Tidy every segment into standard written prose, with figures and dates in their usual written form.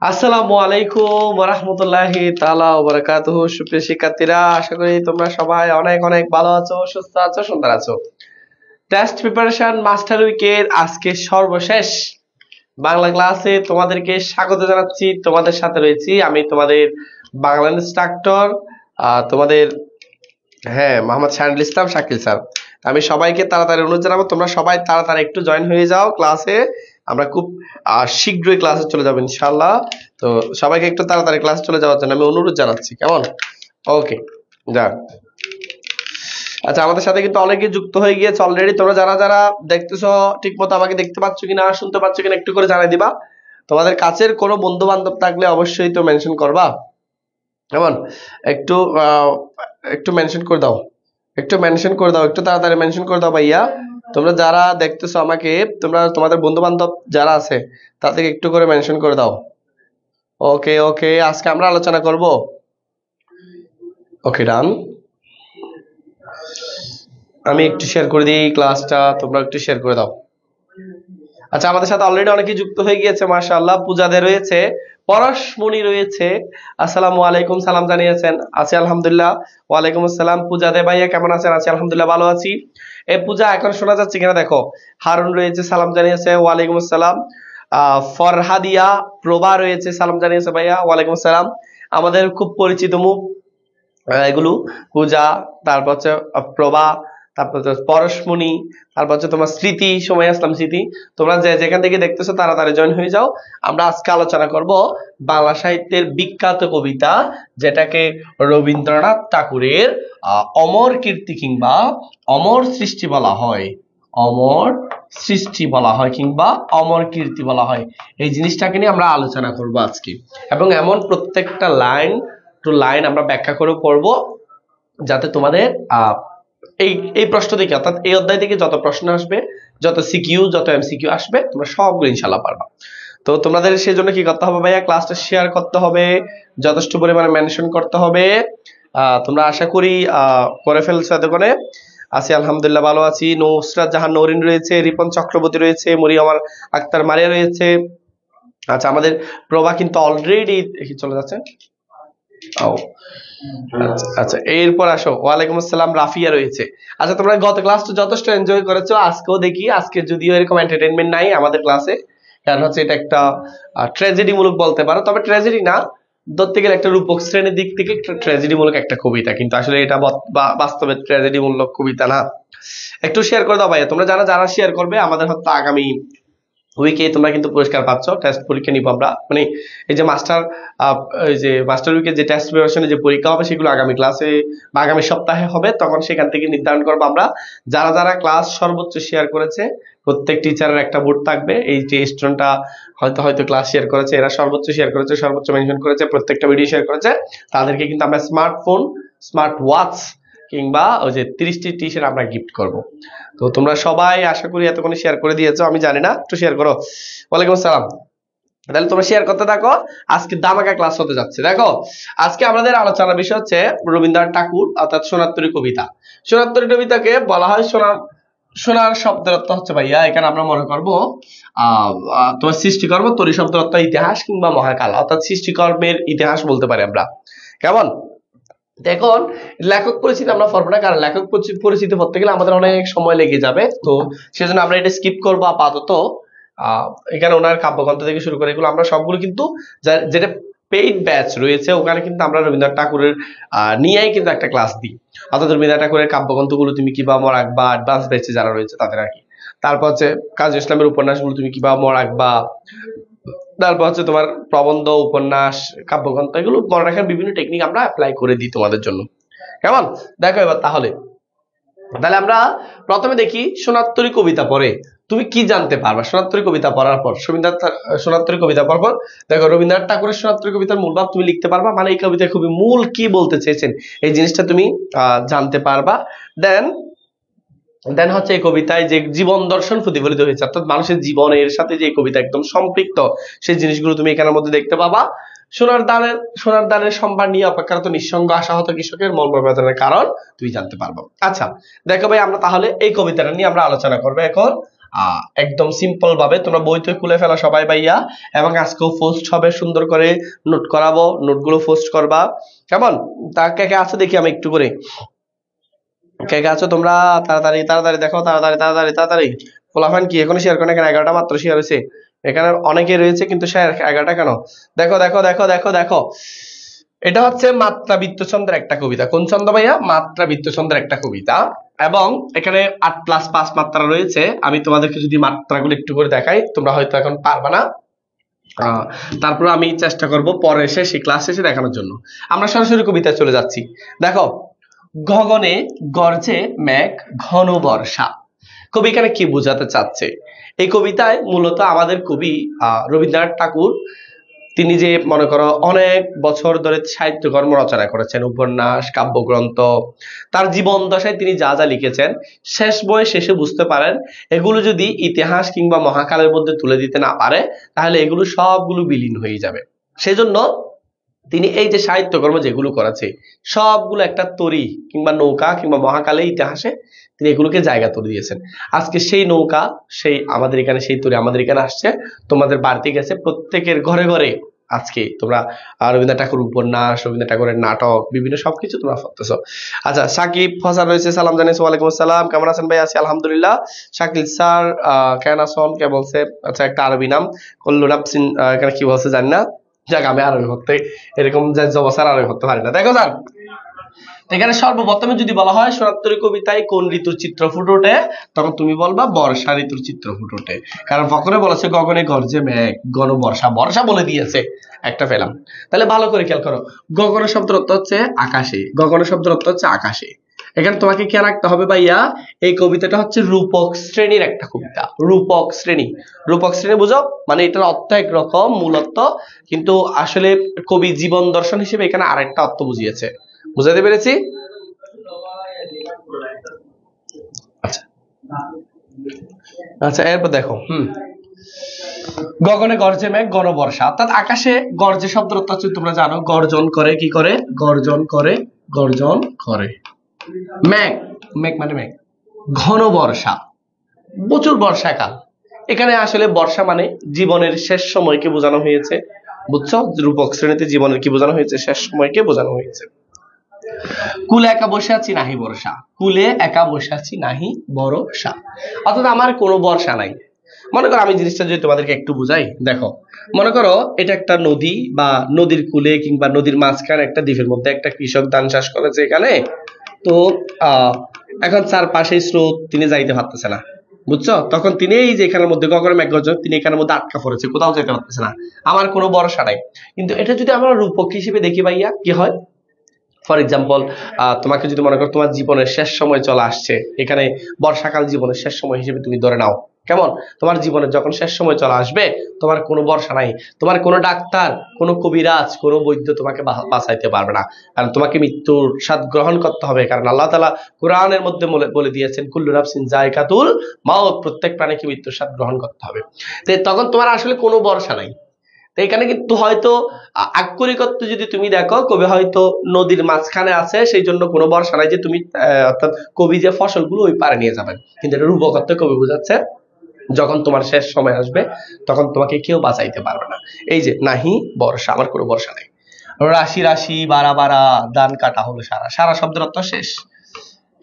আসসালামু আলাইকুম ওয়া রাহমাতুল্লাহি তাআলা ওয়া বারাকাতুহু। সুপ্রিয় শিক্ষার্থীরা, আশা করি তোমরা সবাই অনেক অনেক ভালো আছো, সুস্থ আছো, সুন্দর আছো। টেস্ট প্রিপারেশন মাস্টার উইকের আজকে সর্বশেষ বাংলা ক্লাসে তোমাদেরকে স্বাগত জানাচ্ছি। তোমাদের সাথে রয়েছি আমি, তোমাদের বাংলা ইনস্ট্রাক্টর, তোমাদের মোহাম্মদ শাহিনুল ইসলাম শাকিল স্যার। আমি সবাইকে তাড়াতাড়ি অনুরোধ জানাবো, তোমরা সবাই তাড়াতাড়ি একটু জয়েন হয়ে যাও ক্লাসে। আমরা খুব শীঘ্রই ক্লাসে চলে যাবো ইনশাআল্লাহ। তো সবাইকে একটু তাড়াতাড়ি ক্লাসে চলে যাওয়ার জন্য আমি অনুরোধ জানাচ্ছি, কেমন? ওকে, যাক। আচ্ছা, আমাদের সাথে কিন্তু অনেকেই যুক্ত হয়ে গিয়েছে অলরেডি। তোমরা যারা যারা দেখতেছো ঠিক মতো আমাকে দেখতে পাচ্ছ কিনা, শুনতে পাচ্ছ কিনা একটু করে জানাই দিবা। তোমাদের কাছের কোনো বন্ধু বান্ধব থাকলে অবশ্যই তো মেনশন করবা, কেমন? একটু একটু মেনশন করে দাও, একটু মেনশন করে দাও, একটু তাড়াতাড়ি মেনশন করে দাও ভাইয়া। তোমরা যারা দেখতেছো আমাকে, তোমরা তোমাদের বন্ধু বান্ধব যারা আছে তাদেরকে একটু করে মেনশন করে দাও। ওকে ওকে, আজকে আমরা আলোচনা করব। ওকে, ডান। আমি একটু শেয়ার করে দিই ক্লাসটা, তোমরা একটু শেয়ার করে দাও। আচ্ছা, আমাদের সাথে অলরেডি অনেকেই যুক্ত হয়ে গিয়েছে মাশাআল্লাহ। পূজাদে রয়েছে, পরশমণি রয়েছে, আসসালামু আলাইকুম সালাম জানিয়েছেন, আছি আলহামদুলিল্লাহ। ওয়ালাইকুম আসসালাম। পূজাদে ভাইয়া কেমন আছেন? আছি আলহামদুলিল্লাহ, ভালো আছি। এই পূজা এখন শোনা যাচ্ছে কিনা দেখো। হারুন রয়েছে, সালাম জানিয়েছে, ওয়ালাইকুম আসসালাম। ফরহাদিয়া প্রভা রয়েছে, সালাম জানিয়েছে ভাইয়া, ওয়ালাইকুম আসসালাম। আমাদের খুব পরিচিত মুখ এগুলো, পূজা, তারপর হচ্ছে প্রভা, তারপর হচ্ছে পরশমণি, তারপর হচ্ছে তোমার স্মৃতি, সময় আসলাম স্মৃতি। তোমরা যেখান থেকে দেখতেছো তাড়াতাড়ি জয়েন হয়ে যাও। আমরা আজকে আলোচনা করব বাংলা সাহিত্যের বিখ্যাত কবিতা, যেটাকে রবীন্দ্রনাথ ঠাকুরের অমর কীর্তি কিংবা অমর সৃষ্টি বলা হয়। অমর সৃষ্টি বলা হয় কিংবা অমর কীর্তি বলা হয়। এই জিনিসটাকে নিয়ে আমরা আলোচনা করব আজকে, এবং এমন প্রত্যেকটা লাইন টু লাইন আমরা ব্যাখ্যা করে পড়বো, যাতে তোমাদের এই এই প্রশ্ন থেকে, অর্থাৎ এই অধ্যায় থেকে যত প্রশ্ন আসবে, যত সিকিউ, যত এমসিকিউ আসবে, তোমরা সবগুলো ইনশাআল্লাহ পারবা। তো তোমাদের সেই জন্য কি করতে হবে ভাইয়া? ক্লাসটা শেয়ার করতে হবে, যথেষ্ট পরিমাণে মেনশন করতে হবে। তোমরা আশা করি করে ফেলছো এতক্ষণে। আছি আলহামদুলিল্লাহ, ভালো আছি। নুসরাত জাহান নওরিন রয়েছে, রিপন চক্রবর্তী রয়েছে, মরিয়ম আক্তার মারিয়া রয়েছে। আচ্ছা, আমাদের প্রভা কিন্তু অলরেডি চলে যাচ্ছে। আচ্ছা, এরপর আসো, ওয়ালাইকুম আসসালাম, রাফিয়া রয়েছে। আচ্ছা, তোমরা গত ক্লাসটা যথেষ্ট এনজয় করেছো, আজকেও দেখি। আজকে যদিও এরকম এন্টারটেইনমেন্ট নাই আমাদের ক্লাসে, কারণ হচ্ছে এটা একটা ট্র্যাজেডি মূলক বলতে পারো, তবে ট্র্যাজেডি না, ধরতে গেলে একটা রূপক শ্রেণীর দিক থেকে ট্র্যাজেডি মূলক একটা কবিতা, কিন্তু আসলে এটা বাস্তবে ট্র্যাজেডি মূলক কবিতা না। একটু শেয়ার করে দাও ভাইয়া। তোমরা যারা শেয়ার করবে, আমাদের হয়তো আগামী উইকে তোমরা কিন্তু পুরস্কার পাচ্ছ। টেস্ট পরীক্ষা নিব আমরা, মানে এই যে মাস্টার উইকে যে টেস্ট প্রিপারেশনে যে পরীক্ষা হবে, সেগুলো আগামী ক্লাসে বা আগামী সপ্তাহে হবে। তখন সেখান থেকে নির্ধারণ করবো আমরা যারা যারা ক্লাস সর্বোচ্চ শেয়ার করেছে। প্রত্যেক টিচারের একটা ভোট থাকবে। এই যে স্টুডেন্টটা হয়তো ক্লাস শেয়ার করেছে, এরা সর্বোচ্চ শেয়ার করেছে, সর্বোচ্চ মেনশন করেছে, প্রত্যেকটা ভিডিও শেয়ার করেছে, তাদেরকে কিন্তু আমরা স্মার্টফোন, স্মার্ট ওয়াচ কিংবা ওই যে 30টি টি শার্ট আমরা গিফট করব। তো তোমরা সবাই আশা করি এতক্ষণ শেয়ার করে দিয়েছো, আমি জানি না, একটু শেয়ার করো। ওয়ালাইকুম আসসালাম। তাহলে তোমরা শেয়ার করতে থাকো, আজকে দামাকা ক্লাস হতে যাচ্ছে। দেখো, আজকে আমাদের আলোচনার বিষয় হচ্ছে রবীন্দ্রনাথ ঠাকুর, অর্থাৎ সোনারতরী কবিতা। সোনারতরী কবিতাকে বলা হয় সোনার শব্দের অর্থ হচ্ছে ভাইয়া, এখানে আমরা মনে করবো তোমার সৃষ্টিকর্ম, তরী শব্দের অর্থ ইতিহাস কিংবা মহাকাল, অর্থাৎ সৃষ্টিকর্মের ইতিহাস বলতে পারি আমরা, কেমন? দেখুন, লেখক পরিচিতি আমরা পড়বো না, কারণ লেখক পরিচিতি পড়তে গেলে আমাদের অনেক সময় লেগে যাবে। তো সেজন্য আমরা এটা স্কিপ করবো আপাতত। এখানে ওনার কাব্যগ্রন্থ থেকে শুরু করে এগুলো আমরা সবগুলো কিন্তু যেটা পেইড ব্যাচ রয়েছে, ওখানে কিন্তু আমরা রবীন্দ্রনাথ ঠাকুরের নিয়েই কিন্তু একটা ক্লাস দিই। অর্থাৎ রবীন্দ্রনাথ ঠাকুরের কাব্যগ্রন্থগুলো তুমি কিভাবে রাখবা, অ্যাডভান্স ব্যাচে যারা রয়েছে তাদের আর কি। তারপর হচ্ছে কাজী ইসলামের উপন্যাসগুলো তুমি কিভাবে রাখবা, তারপর হচ্ছে তোমার প্রবন্ধ, উপন্যাস, কাব্যগ্রন্থ, এগুলো মনে রাখার বিভিন্ন টেকনিক আমরা অ্যাপ্লাই করে দিই তোমাদের জন্য, কেমন? দেখো এবার তাহলে আমরা প্রথমে দেখি সোনারতরী কবিতা পড়ে তুমি কি জানতে পারবা। সোনারতরী কবিতা পড়ার পর, সোনারতরী কবিতা পড়ার পর দেখো রবীন্দ্রনাথ ঠাকুরের সোনারতরী কবিতার মূল ভাব তুমি লিখতে পারবা, মানে এই কবিতায় খুবই মূল কি বলতে চেয়েছেন এই জিনিসটা তুমি জানতে পারবা। দেন হচ্ছে এই কবিতায় যে জীবন দর্শন প্রতিফলিত হয়েছে, অর্থাৎ মানুষের জীবনের সাথে যে কবিতা একদম সম্পৃক্ত, সেই জিনিসগুলো তুমি এখানের মধ্যে দেখতে পাবা। সোনার দানের সম্ভার নিয়ে অপেক্ষারত নিঃসঙ্গ আশাহত কৃষকের মর্ম বেদনার কারণ তুই জানতে পারবো। আচ্ছা দেখো ভাই, আমরা তাহলে এই কবিতাটা নিয়ে আমরা আলোচনা করবো এখন একদম সিম্পল ভাবে। তোমরা বই তো খুলে ফেলা সবাই ভাইয়া, এবং আজকেও পোস্ট হবে, সুন্দর করে নোট করাবো, নোটগুলো পোস্ট করবা কেমন? তা কে কে আছো দেখি আমি একটু করে, কে কে আছো তোমরা? তাড়াতাড়ি তাড়াতাড়ি দেখো, তাড়াতাড়ি তাড়াতাড়ি তাড়াতাড়ি। ফলাফল কি এখনো শেয়ার করেন? এখানে 11টা মাত্র শেয়ার হয়েছে, এখানে অনেকে রয়েছে কিন্তু শেয়ার 11টা কেন? দেখো দেখো দেখো দেখো দেখো, এটা হচ্ছে মাত্রা বৃত্তছন্দের একটা কবিতা। কোন ছন্দ ভাইয়া? মাত্রা বৃত্তছন্দের একটা কবিতা, এবং এখানে 8+5 মাত্রা রয়েছে। আমি তোমাদেরকে যদি মাত্রাগুলো একটু করে দেখাই, তোমরা হয়তো এখন পারবা না, তারপর আমি চেষ্টা করব পরে এসে সেই ক্লাস শেষে দেখানোর জন্য। আমরা সরাসরি কবিতায় চলে যাচ্ছি। দেখো, গগনে গর্জে মেঘ ঘন বর্ষা। কবি এখানে কি বোঝাতে চাচ্ছে? এই কবিতায় মূলত আমাদের কবি রবীন্দ্রনাথ ঠাকুর, তিনি যে মনে করো অনেক বছর ধরে সাহিত্যকর্ম রচনা করেছেন, উপন্যাস, কাব্যগ্রন্থ, তার জীবন দশায় তিনি যা যা লিখেছেন, শেষ বয়স শেষে বুঝতে পারেন এগুলো যদি ইতিহাস কিংবা মহাকালের মধ্যে তুলে দিতে না পারে তাহলে এগুলো সবগুলো বিলীন হয়ে যাবে। সেজন্য তিনি এই যে সাহিত্যকর্ম যেগুলো করেছে সবগুলো একটা তরী কিংবা নৌকা কিংবা মহাকালে ইতিহাসে তিনি এগুলোকে জায়গা করে দিয়েছেন। আজকে সেই নৌকা, সেই আমাদের এখানে সেই তরী আমাদের এখানে আসছে, তোমাদের বাড়িতে গেছে, প্রত্যেকের ঘরে ঘরে আজকে তোমরা রবীন্দ্রনাথ ঠাকুর উপন্যাস, রবীন্দ্রনাথ ঠাকুরের নাটক, বিভিন্ন সবকিছু তোমরা পড়তেছো। আচ্ছা, সাকিব ফসার রয়েছে, সালাম জানিয়েছি। ওয়ালাইকুম আসসালাম, কেমন আছেন ভাই? আছি আলহামদুলিল্লাহ। শাকিল স্যার কেন আছেন? কে বলছে? আচ্ছা, একটা আরবি নাম কল্লু নাফসিন, এখানে কি বলছে জানি না। যাক, আমি আরবি পড়তে এরকম জবসার আরবি পড়তে পারি না। দেখো স্যার, এখানে সর্বপ্রথমে যদি বলা হয় সোনাত্তরী কবিতায় কোন ঋতুর চিত্র ফুটে ওঠে, তখন তুমি বলবা বর্ষা ঋতুর চিত্র ফুটে ওঠে। কারণ ফকরে বলেছে গগনে গর্জে মেঘ ঘন বর্ষা, বর্ষা বলে দিয়েছে, একটা পেলাম। তাহলে ভালো করে খেয়াল করো, গগন শব্দের অর্থ হচ্ছে আকাশে, গগন শব্দের অর্থ হচ্ছে আকাশে। এখানে তোমাকে খেয়াল রাখতে হবে ভাইয়া, এই কবিতাটা হচ্ছে রূপক শ্রেণীর একটা কবিতা। রূপক শ্রেণী, রূপক শ্রেণী বুঝো, মানে এটার অর্থ একরকম মূল অর্থ, কিন্তু আসলে কবি জীবন দর্শন হিসেবে এখানে আরেকটা অর্থ বুঝিয়েছে। বুঝাতে পেরেছি? আচ্ছা আচ্ছা, এরপর দেখো, গগনে গর্জে মেঘ ঘন বর্ষা, অর্থাৎ আকাশে গর্জে শব্দের অর্থ হচ্ছে তোমরা জানো গর্জন করে, কি করে? গর্জন করে, গর্জন করে। মেঘ, মেঘ মানে মেঘ, ঘন বর্ষা, প্রচুর বর্ষাকাল। এখানে আসলে বর্ষা মানে জীবনের শেষ সময়কে বোঝানো হয়েছে, বুঝছো? রূপক শ্রেণীতে জীবনের কি বোঝানো হয়েছে? শেষ সময়কে বোঝানো হয়েছে। কুলে একা বসে আছি নাহি বর্ষা, কুলে একা বসে আছি নাহি বর্ষা, অর্থাৎ আমার কোনো বর্ষা নাই। মনে করো আমি জিনিসটা যদি তোমাদেরকে একটু বুঝাই, দেখো মনে করো এটা একটা নদী বা নদীর কূলে কিংবা নদীর মাঝখানে একটা দ্বীপের মধ্যে একটা কৃষক ধান চাষ করেছে এখানে। তো এখন চারপাশে স্রোত, তিনি যাইতে পারতেছে না, বুঝছো? তখন তিনি এই যে এখানের মধ্যে গগনে মেঘ গর্জন, তিনি এখানের মধ্যে আটকা পড়েছে, কোথাও যেতে পারতেছে না, আমার কোনো ভরসা নাই। কিন্তু এটা যদি আমরা রূপক হিসেবে দেখি ভাইয়া, কি হয়? ফর এক্সাম্পল, তোমাকে যদি মনে করো তোমার জীবনের শেষ সময় চলে আসছে, এখানে বর্ষাকাল জীবনের শেষ সময় হিসেবে তুমি ধরে নাও, কেমন? তোমার জীবনের যখন শেষ সময় চলে আসবে, তোমার কোনো ভরসা নাই, তোমার কোনো ডাক্তার, কোনো কবিরাজ, কোনো বৈদ্য তোমাকে বাঁচাইতে পারবে না, কারণ তোমাকে মৃত্যুর স্বাদ গ্রহণ করতে হবে। কারণ আল্লাহ তাআলা কোরআনের মধ্যে বলে দিয়েছেন কুল্লু নাফসিন যায়কাতুল মাউত, প্রত্যেক প্রাণীকে মৃত্যুর স্বাদ গ্রহণ করতে হবে। তো তখন তোমার আসলে কোনো ভরসা নাই। তো এখানে কিন্তু হয়তো আক্ষরিকত্ব যদি তুমি দেখো, কবি হয়তো নদীর মাঝখানে আছে, সেই জন্য কোনো ভরসা নাই যে তুমি অর্থাৎ কবি যে ফসলগুলো ওই পারে নিয়ে যাবেন। কিন্তু এটা রূপকত্ব কবি বোঝাচ্ছে যখন তোমার শেষ সময় আসবে তখন তোমাকে কেউ বাঁচাইতে পারবে না। এই যে নাহি বর্ষা, আমার কোনো ভরসা নাই। রাশি রাশি বাড়া বাড়া ধান কাটা হলো সারা, সারা শব্দের অর্থ শেষ।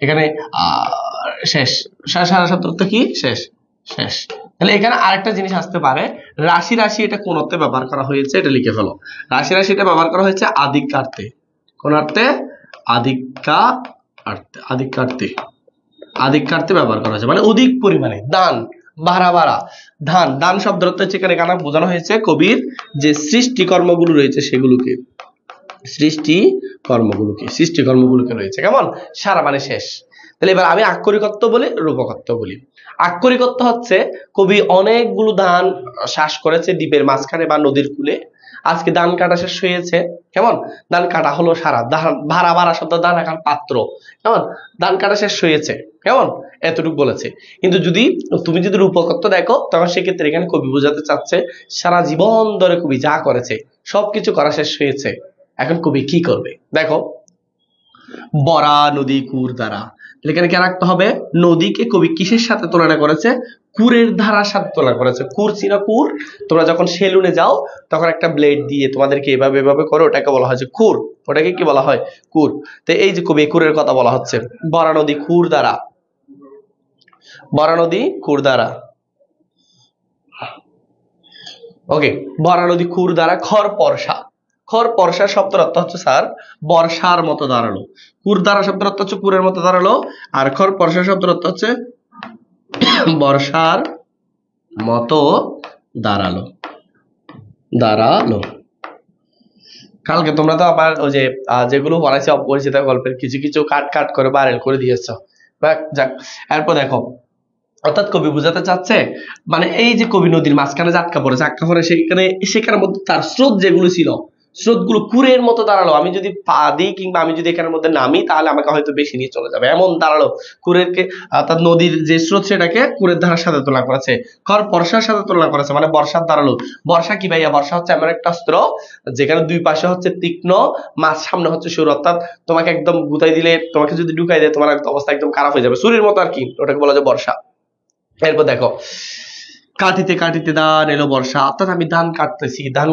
এখানে শেষ, সারা শব্দের অর্থ কি? শেষ, শেষ। তাহলে এখানে আরেকটা জিনিস আসতে পারে, রাশি রাশি এটা কোন অর্থে ব্যবহার করা হয়েছে এটা লিখে ফেলো। রাশি রাশি এটা ব্যবহার করা হয়েছে আধিক্যার্থে। কোন অর্থে? আধিক্যার্থে ব্যবহার করা হয়েছে, মানে অধিক পরিমাণে। দান, বাড়া বাড়া, ধান, দান শব্দের অর্থ হচ্ছে এখানে বোঝানো হয়েছে কবির যে সৃষ্টি কর্মগুলো রয়েছে সেগুলোকে, সৃষ্টি কর্মগুলোকে রয়েছে, কেমন? সারা মানে শেষ। তাহলে এবার আমি আক্ষরিকত্ব বলি, রূপকত্ব বলি। আক্ষরিকত্ব হচ্ছে কবি অনেকগুলো ধান চাষ করেছে দ্বীপের মাঝখানে বা নদীর কূলে, আজকে ধান কাটা শেষ হয়েছে, কেমন? ধান কাটা হলো সারা, ভাড়া ভাড়া শব্দ ধান রাখার পাত্র, কেমন? ধান কাটা শেষ হয়েছে, কেমন? এতটুকু বলেছে। কিন্তু তুমি যদি রূপকত্ব দেখো তখন সেক্ষেত্রে এখানে কবি বোঝাতে চাচ্ছে সারা জীবন ধরে কবি যা করেছে সবকিছু করা শেষ হয়েছে, এখন কবি কি করবে দেখো। বরা নদী কুর দ্বারা, এখানে কে রাখতে হবে, নদীকে কবি কিসের সাথে তুলনা করেছে, কুরের ধারার সাথে তুলনা করেছে। কুর চিনা, কুর তোমরা যখন সেলুনে যাও তখন একটা ব্লেড দিয়ে তোমাদেরকে এভাবে এভাবে করে, ওটাকে বলা হয় যে কুর, ওটাকে কি বলা হয়, কুর। তো এই যে কবি কুরের কথা বলা হচ্ছে, বরা নদী কুর দ্বারা, বরা নদী কুর দ্বারা, ওকে, বরা নদী কুর দ্বারা খর পরশা, খর পরশা শব্দের অর্থ হচ্ছে স্যার বর্ষার মতো দাঁড়ালো, কুর দ্বারা শব্দের অর্থ হচ্ছে কুরের মতো দাঁড়ালো, আর খর পরশা শব্দের অর্থ হচ্ছে বর্ষার মতো দাঁড়ালো, দাঁড়ালো। কালকে তোমরা তো আবার ওই যে যেগুলো পড়াইছি অপরিচিত গল্পের কিছু কিছু কাট কাট করে ভাইরাল করে দিয়েছো, যাক। এরপর দেখো, অর্থাৎ কবি বুঝাতে চাচ্ছে মানে এই যে কবি নদীর মাঝখানে যে আটকা পড়েছে, আটকা পড়ে সেখানের মধ্যে তার স্রোত যেগুলো ছিল, স্রোতগুলো কুরের মতো দাঁড়ালো, আমি যদি পা দিই কিংবা আমি যদি এখানের মধ্যে নামি তাহলে আমাকে হয়তো বেশি নিয়ে চলে যাবে, এমন দাঁড়ালো। কুরেরকে অর্থাৎ নদীর যে স্রোত সেটাকে কুরের ধারার সাথে তুলনা করেছে, খর বর্ষার সাথে তুলনা করেছে, মানে বর্ষার দাঁড়ালো। বর্ষা কি ভাইয়া, বর্ষা হচ্ছে এমন একটা অস্ত্র যেখানে দুই পাশে হচ্ছে তীক্ষ্ণ, মাছ সামনে হচ্ছে সরু, অর্থাৎ তোমাকে একদম গুতাই দিলে, তোমাকে যদি ঢুকাই দেয় তোমার অবস্থা একদম খারাপ হয়ে যাবে, ছুরির মতো আর কি, ওটাকে বলা যায় বর্ষা। এরপর দেখো, কাটিতে কাটিতে দান এলো বর্ষা, অর্থাৎ আমি ধান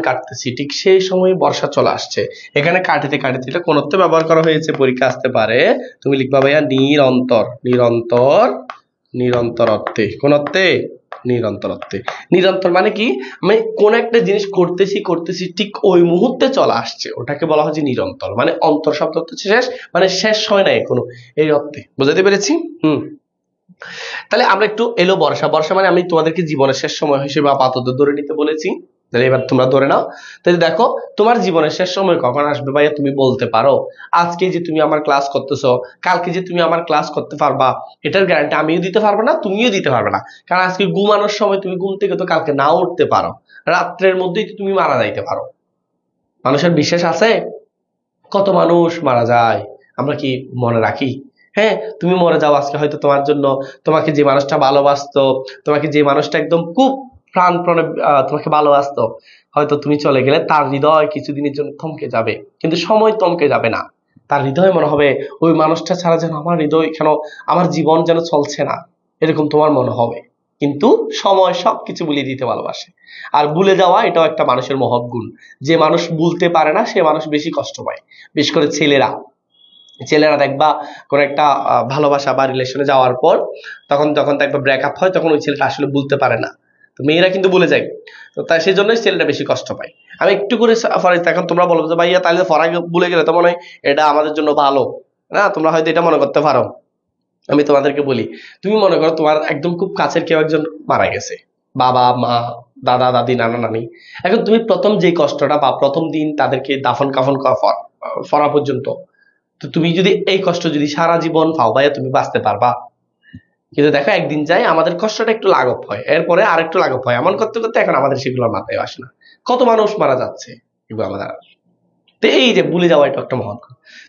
কাটতেছি ঠিক সেই সময় বর্ষা চলে আসছে। এখানে কাটিতে কাটিতে এটা কোন অর্থে ব্যবহার করা হয়েছে, পরীক্ষা আসতে পারে, তুমি লিখবা ভাইয়া নিরন্তর, নিরন্তর, নিরন্তর অর্থে, কোন অর্থে, নিরন্তর অর্থে। নিরন্তর মানে কি, আমি কোন একটা জিনিস করতেছি ঠিক ওই মুহূর্তে চলে আসছে, ওটাকে বলা হয় যে নিরন্তর, মানে অন্তর শব্দ হচ্ছে শেষ, মানে শেষ হয় নাই কোনো, এই অর্থে। বুঝাতে পেরেছি? তাহলে আমরা একটু এলো বর্ষা, বর্ষা মানে আমি তোমাদেরকে জীবনের শেষ সময় হিসেবে আপাতত ধরে নিতে বলেছি, তাহলে এবার তোমরা ধরে নাও। তাহলে দেখো তোমার জীবনের শেষ সময় কখন আসবে ভাইয়া, তুমি বলতে পারো? আজকে যে তুমি আমার ক্লাস করতেছো, কালকে যে তুমি আমার ক্লাস করতে পারবা, এটার গ্যারান্টি আমিও দিতে পারবো না, তুমিও দিতে পারবে না, কারণ আজকে ঘুমানোর সময় তুমি ঘুম থেকে তো কালকে নাও উঠতে পারো, রাত্রের মধ্যেই তুমি মারা যাইতে পারো। মানুষের বিশ্বাস আছে? কত মানুষ মারা যায় আমরা কি মনে রাখি? হ্যাঁ, তুমি মরে যাও আজকে, হয়তো তোমার জন্য, তোমাকে যে মানুষটা ভালোবাসতো, তোমাকে যে মানুষটা একদম খুব প্রাণপণে তোমাকে ভালোবাসতো, হয়তো তুমি চলে গেলে তার হৃদয় কিছুদিনের জন্য থমকে যাবে, কিন্তু সময় থমকে যাবে না। তার হৃদয় মনে হবে ওই মানুষটা ছাড়া যেন আমার হৃদয় কেন, আমার জীবন যেন চলছে না, এরকম তোমার মনে হবে। কিন্তু সময় সবকিছু ভুলে দিতে ভালোবাসে। আর ভুলে যাওয়া এটাও একটা মানুষের মহৎ গুণ। যে মানুষ ভুলতে পারে না সে মানুষ বেশি কষ্ট পায়, বিশেষ করে ছেলেরা। ছেলেরা দেখবা কোন একটা ভালোবাসা বা রিলেশনে যাওয়ার পর তখন যখন দেখবা ব্রেকআপ হয়, তখন ওই ছেলেটা আসলে ভুলতে পারে না, তো মেয়েরা কিন্তু ভুলে যায়, তো তাই সেই জন্যই ছেলেটা বেশি কষ্ট পায়। আমি একটু করে ফরাই, এখন তোমরা বলো যে ভাইয়া তাহলে ফরাই ভুলে গেলে তো মনে হয় এটা আমাদের জন্য ভালো না, তোমরা হয়তো এটা মনে করতে পারো। আমি তোমাদেরকে বলি, তুমি মনে করো তোমার একদম খুব কাছের কেউ একজন মারা গেছে, বাবা মা, দাদা দাদি, নানা নানি, এখন তুমি প্রথম যে কষ্টটা বা প্রথম দিন তাদেরকে দাফন কাফন করা পর্যন্ত, তো তুমি যদি এই কষ্ট যদি সারা জীবন পাও ভাইয়া, তুমি বাঁচতে পারবা? কিন্তু দেখো একদিন যাই আমাদের কষ্টটা একটু লাঘব হয়, এরপরে আর একটু লাঘব হয়, এমন করতে করতে এখন আমাদের সেগুলোর মাথায় আসে না। কত মানুষ মারা যাচ্ছে এগুলো আমাদের। তো এই যে ভুলে যাওয়া এটা একটা মহৎ।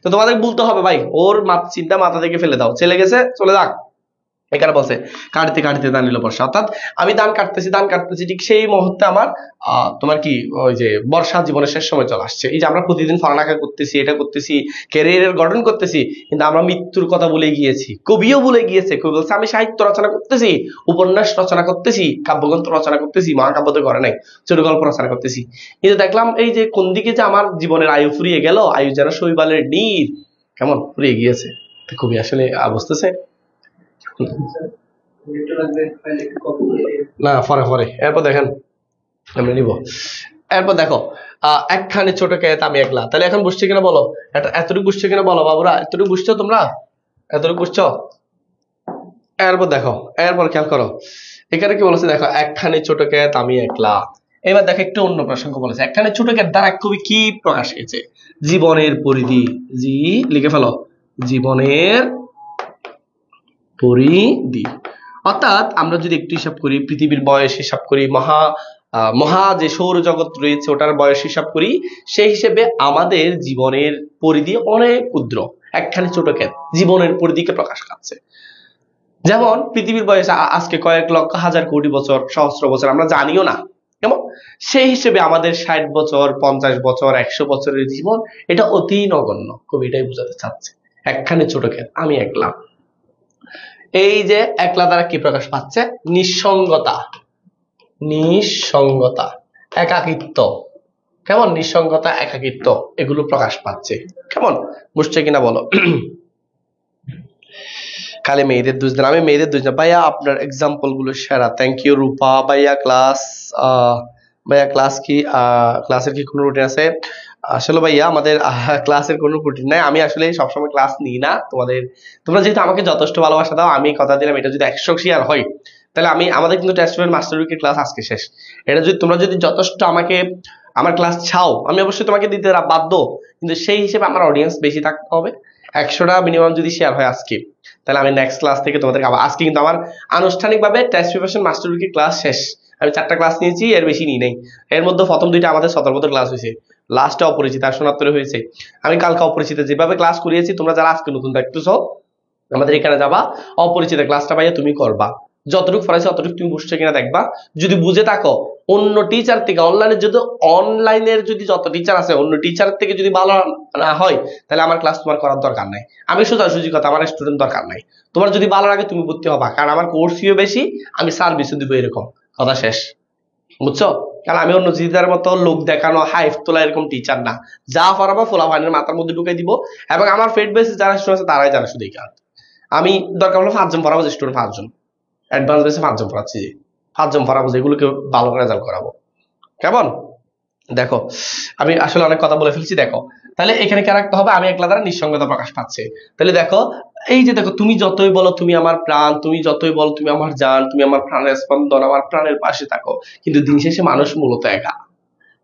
তো তোমাদের বলতে হবে ভাই, ওর চিন্তা মাথা থেকে ফেলে দাও, চলে গেছে চলে যাক। এখানে বলছে কাটতে কাটতে দান এলো বর্ষা, অর্থাৎ আমি ধান কাটতেছি ঠিক সেই মুহূর্তে আমার তোমার কি ওই যে বর্ষা জীবনের শেষ সময় চলে আসছে। এই যে আমরা প্রতিদিন পড়ালেখা করতেছি, এটা করতেছি, ক্যারিয়ারের গঠন করতেছি, কিন্তু আমরা মৃত্যুর কথা ভুলে গিয়েছি। কবিও ভুলে গিয়েছে, কবি বলছে আমি সাহিত্য রচনা করতেছি, উপন্যাস রচনা করতেছি, কাব্যগ্রন্থ রচনা করতেছি, মহাকাব্য তো করে নাই, ছোট গল্প রচনা করতেছি, কিন্তু দেখলাম এই যে কোন দিকে যে আমার জীবনের আয়ু ফুরিয়ে গেল, আয়ু যেন শৈবালের নীর কেমন ফুরিয়ে গিয়েছে। তো কবি আসলে বুঝতেছে না, পরে এরপর দেখেন আমরা নিব। এরপর দেখো একখানে ছোট ক্ষেত আমি একলা, তাহলে এখন বুঝছো কিনা বলো, এতটুকু বুঝছো কিনা বলো বাবুরা, এতটুকু বুঝছো তোমরা, এতটুকু বুঝছো? এরপর দেখো, এরপর খেয়াল করো এখানে কি বলেছে, দেখো একখানে ছোট ক্ষেত আমি একলা। এবার দেখো একটু অন্য প্রসঙ্গ বলেছে, একখানে ছোট ক্ষেত দ্বারা কবি কি প্রকাশ পেয়েছে, জীবনের পরিধি, লিখে ফেলো, জীবনের পরিধি। অর্থাৎ আমরা যদি একটু হিসাব করি, পৃথিবীর বয়স হিসাব করি, মহা যে সৌরজগৎ রয়েছে ওটার বয়স হিসাব করি, সেই হিসেবে আমাদের জীবনের পরিধি অনেক ক্ষুদ্র, একখানে ছোট ক্ষেত জীবনের পরিধিকে প্রকাশ পাচ্ছে। যেমন পৃথিবীর বয়স আজকে কয়েক লক্ষ হাজার কোটি বছর, সহস্র বছর আমরা জানিও না, কেমন? সেই হিসেবে আমাদের 60 বছর, 50 বছর, 100 বছরের জীবন এটা অতি নগণ্য। কবি এটাই বোঝাতে চাচ্ছে। একখানে ছোট ক্ষেত, আমি একলা। এই যে একলা দ্বারা কি প্রকাশ পাচ্ছে? নিঃসঙ্গতা, নিঃসঙ্গতা, একাকিত্ব। কেমন? নিঃসঙ্গতা, একাকিত্ব, এগুলো প্রকাশ পাচ্ছে। কেমন? বুঝছে কিনা বলো? খালি মেয়েদের দোষ দেন, আমি মেয়েদের দোষ না ভাইয়া, আপনার এক্সাম্পল গুলো সেরা। থ্যাংক ইউ রূপা। ভাইয়া ক্লাস ভাইয়া ক্লাস কি ক্লাসের কি কোনো রুটিন আছে? আসলে ভাইয়া আমাদের ক্লাসের কোনো রুটিন নাই। আমি আসলে সবসময় ক্লাস নিই না। তোমরা যেহেতু আমাকে যথেষ্ট ভালোবাসা দাও, আমি কথা দিলাম এটা যদি 100 শেয়ার হয় তাহলে আমাদের কিন্তু টেস্ট পেপার মাস্টার উইকের ক্লাস আজকে শেষ। এটা যদি তোমরা যদি যথেষ্ট আমাকে আমার ক্লাস চাও, আমি অবশ্যই তোমাকে দিতে বাধ্য, কিন্তু সেই হিসেবে আমার অডিয়েন্স বেশি থাকতে হবে। 100টা মিনিমাম যদি শেয়ার হয় আজকে, তাহলে আমি নেক্সট ক্লাস থেকে তোমাদেরকে আবার, আজকে কিন্তু আমার আনুষ্ঠানিকভাবে টেস্ট প্রিপারেশন মাস্টার উইকের ক্লাস শেষ। আমি 4টা ক্লাস নিয়েছি, এর বেশি নিই নাই। এর মধ্যে প্রথম 2টা আমাদের 17 ক্লাস হয়েছে, লাস্টে অপরিচিত আর সোনাত্তরে হয়েছে। আমি কালকে অপরিচিত যেভাবে ক্লাস করিয়েছি, তোমরা যারা আজকে নতুন দেখতেছো আমাদের এখানে যাবা, অপরিচিত ক্লাসটা ভাইয়া তুমি করবা। যতটুকু পড়াইছে অতটুকু তুমি বুঝছো কিনা দেখবা। যদি বুঝে থাকো, অন্য টিচার থেকে অনলাইনের যদি যত টিচার আছে অন্য টিচার থেকে যদি ভালো না হয়, তাহলে আমার ক্লাস তোমার করার দরকার নাই। আমি সোজাসুজি কথা, আমার স্টুডেন্ট দরকার নাই। তোমার যদি ভালো লাগে তুমি ভর্তি হবা, কারণ আমার কোর্স ফিও বেশি, আমি সার্ভিসও দিব, এরকম কথা শেষ। বুঝছো? কারণ আমি অন্য জিদার মতো লোক দেখানো, হাইফ তোলা এরকম টিচার না। যা পড়াবো ফোলা ফাইনের মাথার মধ্যে ঢুকাই দিব, এবং আমার ফেড বেসে যারা স্টুডেন্ট আছে তারাই জানে শুধু এই কাজ। আমি দরকার হলে 5 জন পড়াবো, যে স্টুডেন্ট 5 জন, অ্যাডভান্স বেসে 5 জন পড়াচ্ছি, 5 জন পড়াবো, যেগুলোকে ভালো করে রেজাল্ট করাবো। কেমন? দেখো আমি আসলে অনেক কথা বলে ফেলছি। দেখো তাহলে এখানে কি রাখতে হবে? আমি একলা দ্বারা নিঃসঙ্গতা প্রকাশ পাচ্ছে। তাহলে দেখো, এই যে দেখো, তুমি যতই বলো তুমি আমার প্রাণ, তুমি যতই বলো তুমি আমার জান, তুমি আমার প্রাণের স্পন্দন, আমার প্রাণের পাশে থাকো, কিন্তু দিন শেষে মানুষ মূলত একা,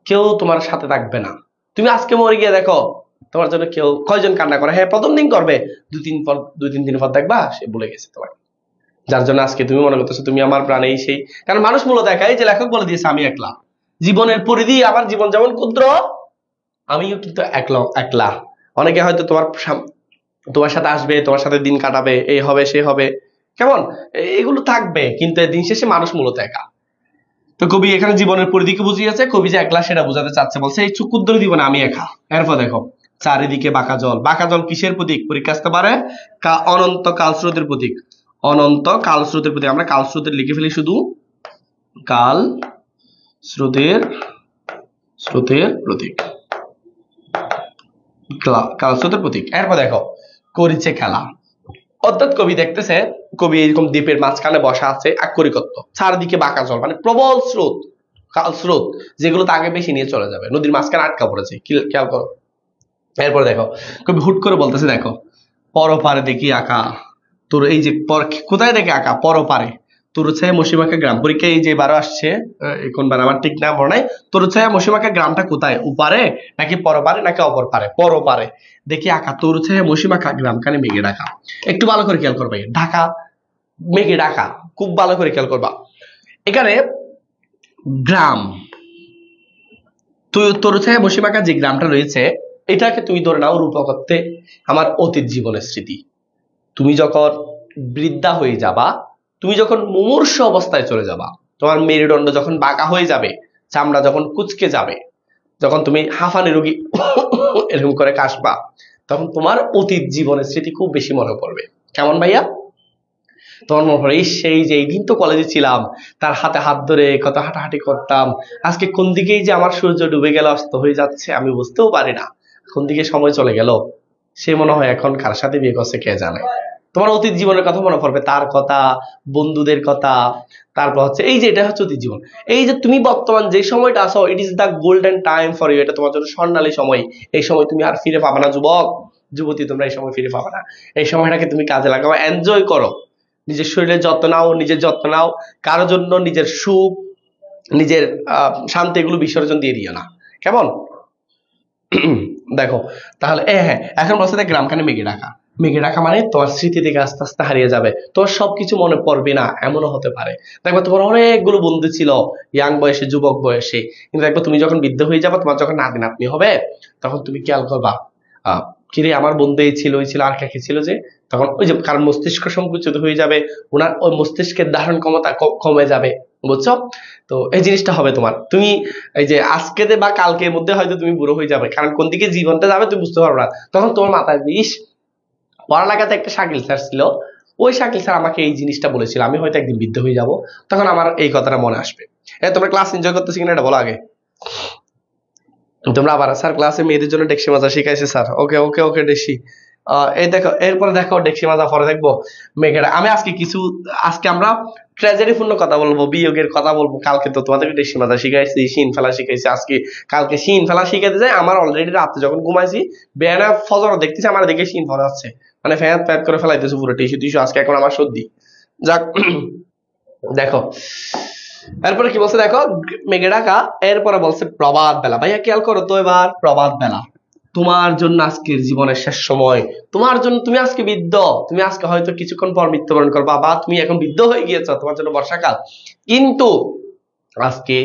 কেউ তোমার সাথে থাকবে না। তুমি আজকে মরে গিয়ে দেখো, তোমার জন্য কেউ কয়জন কান্না করে? হ্যাঁ, প্রথম দিন করবে, 2-3 দিন পর দেখবা সে ভুলে গেছে তোমার। যার জন্য আজকে তুমি মনে করতেছো তুমি আমার প্রাণ, এই সেই, কারণ মানুষ মূলত একা। এই যে লেখক বলে দিয়েছে আমি একলা, জীবনের পরিধি, আমার জীবন যেমন ক্ষুদ্র, আমিও কিন্তু একলা। অনেকে হয়তো তোমার সাথে আসবে, তোমার সাথে দিন কাটাবে, এই হবে সে হবে, কেমন, এগুলো থাকবে, কিন্তু দিন শেষে মানুষ মূলত একা। তো কবি এখানে জীবনের পরিধিকে বুঝিয়েছে, কবি যে একলা সেটা বোঝাতে চাচ্ছে, বলছে এই ক্ষুদ্র জীবনে আমি একা। এরপর দেখো, চারিদিকে বাঁকা জল। বাঁকা জল কিসের প্রতীক? পরীক্ষা আসতে পারে, অনন্ত কালস্রোতের প্রতীক। অনন্ত কালস্রোতের প্রতীক। আমরা কালস্রোতের লিখে ফেলি শুধু, কাল স্রোতের প্রতীক, কালস্রোতের প্রতীক। এরপর দেখো, করিছে খেলা, অর্থাৎ কবি দেখতেছে, কবি এরকম দ্বীপের মাঝখানে বসা আছে, আকরিকত্ব, চারদিকে বাঁকা জল, মানে প্রবল স্রোত, কাল স্রোত, যেগুলো তাকে বেশি নিয়ে চলে যাবে, নদীর মাঝখানে আটকা পড়েছে, খেয়াল করো। এরপর দেখো, কবি হুট করে বলতেছে, দেখো পরপারে দেখি আঁকা তোর, এই যে কোথায় দেখে আঁকা? পরপারে, তোরছায়া মসিমাখা গ্রাম। পরীক্ষা এই যে 12 আসছে, এখন বার আমার ঠিক না মনে নাই। তোরছায়া মসিমাখা গ্রামটা কোথায়? উপারে নাকি পরপারে নাকি অপর পারে? পরপারে দেখি আঁকা তোরছায়া মসিমাখা গ্রাম, কানে মেঘে ঢাকা। একটু ভালো করে খেয়াল করবে, ঢাকা, মেঘে ঢাকা, খুব ভালো করে খেয়াল করবা। এখানে গ্রাম, তোরছায়া মসিমাখা যে গ্রামটা রয়েছে, এটাকে তুমি ধরে নাও রূপকত্বে আমার অতীত জীবনের স্মৃতি। তুমি যখন বৃদ্ধা হয়ে যাবা, তুমি যখন মুমূর্ষু অবস্থায় চলে যাবা, তোমার মেরুদণ্ড যখন বাঁকা হয়ে যাবে, চামড়া যখন কুচকে যাবে, যখন তুমি হাঁফানি রোগী এরকম করে কাশবা, তখন তোমার অতীত জীবনের স্মৃতি খুব বেশি মনে পড়বে। কেমন ভাইয়া? তোমার মনে পড়ে, সেই যে এই দিন তো কলেজে ছিলাম, তার হাতে হাত ধরে কত হাঁটাহাঁটি করতাম, আজকে কোন দিকেই যে আমার সূর্য ডুবে গেল, অস্ত হয়ে যাচ্ছে, আমি বুঝতেও পারি না কোন দিকে সময় চলে গেল। সে মনে হয় এখন কার সাথে বিয়ে করছে কে জানে। তোমার অতীত জীবনের কথা মনে পড়বে, তার কথা, বন্ধুদের কথা। তারপর হচ্ছে এই যে, এটা হচ্ছে অতীত জীবন। এই যে তুমি বর্তমান যে সময়টা আছো, it is the golden time for you, এটা তোমার জন্য স্বর্ণালী সময়। এই সময় তুমি আর ফিরে পাবে না, যুবক যুবতী, তোমরা এই সময় ফিরে পাবে না। এই সময়টাকে তুমি কাজে লাগাও, এনজয় করো, নিজের শরীরের যত্ন নাও, নিজের যত্ন নাও। কারোর জন্য নিজের সুখ, নিজের শান্তি, এগুলো বিসর্জন দিয়ে দিও না। কেমন? দেখো তাহলে, হ্যাঁ, এখন বলছে গ্রামখানে মেঘে ঢাকা। মেঘে ঢাকা মানে তোমার স্মৃতি থেকে আস্তে আস্তে হারিয়ে যাবে, তোমার সবকিছু মনে পড়বে না, এমনও হতে পারে। দেখবে তোমার অনেকগুলো বন্ধু ছিল ইয়াং বয়সে, যুবক বয়সে, কিন্তু দেখবে তুমি যখন বৃদ্ধ হয়ে যাবে, তোমার যখন নাতি নাতনি হবে, তখন তুমি খেয়াল করবা কিরে আমার বন্ধু এই ছিল ওই ছিল আর কে ছিল যে, তখন ওই যে কারণ মস্তিষ্ক সংকুচিত হয়ে যাবে, ওনার ওই মস্তিষ্কের ধারণ ক্ষমতা কমে যাবে, বুঝছো? তো এই জিনিসটা হবে তোমার, তুমি এই যে আজকে বা কালকের মধ্যে হয়তো তুমি বুড়ো হয়ে যাবে, কারণ কোন দিকে জীবনটা যাবে তুমি বুঝতে পারবে না। তখন তোমার মাথায় ইস, পড়ালেখাতে একটা শাকিল স্যার ছিল, ওই শাকিল স্যার আমাকে এই জিনিসটা বলেছিল, আমি হয়তো একদিন বৃদ্ধ হয়ে যাব, তখন আমার এই কথাটা মনে আসবে। তোমরা ক্লাস এনজয় করতেছি কিনা এটা বলো আগে। তোমরা আবার স্যার ক্লাসে মেয়েদের জন্য ডেক্সি মাজা শিখাইছে স্যার, ওকে ওকে ওকে ডেক্সি। এই দেখো এরপরে দেখো ডেক্সি মাজা, পরে দেখবো মেঘেরা। আমি আজকে আমরা ট্র্যাজেডি পূর্ণ কথা বলবো, বিয়োগের কথা বলবো। কালকে তো তোমাদেরকে ডেক্সি মাজা শিখাইছি, শিন ফেলা শিখাইছি, আজকে কালকে শিন ফেলা শিখাইতে যাই আমার অলরেডি রাতে যখন ঘুমাইছি বেয়ানা ফজর দেখতেছি আমার দিকে শিন ফেলা যাচ্ছে, মানে ফ্যান প্যাট করে ফেলাইতেছে পুরো টিস্যু টিস্যু। আজকে এখন আমার সর্দি। যাক দেখো এরপরে কি বলছে দেখো, মেঘে ঢাকা। এরপরে বলছে প্রভাত বেলা। ভাইয়া খেয়াল করো তো এবার, প্রভাত বেলা তোমার জন্য আজকের জীবনের শেষ সময়, তোমার জন্য, তুমি আজকে বৃদ্ধ, তুমি আজকে হয়তো কিছুক্ষণ পর মৃত্যুবরণ করবা, বা তুমি এখন বৃদ্ধ হয়ে গিয়েছো, তোমার জন্য বর্ষাকাল। কিন্তু আজকে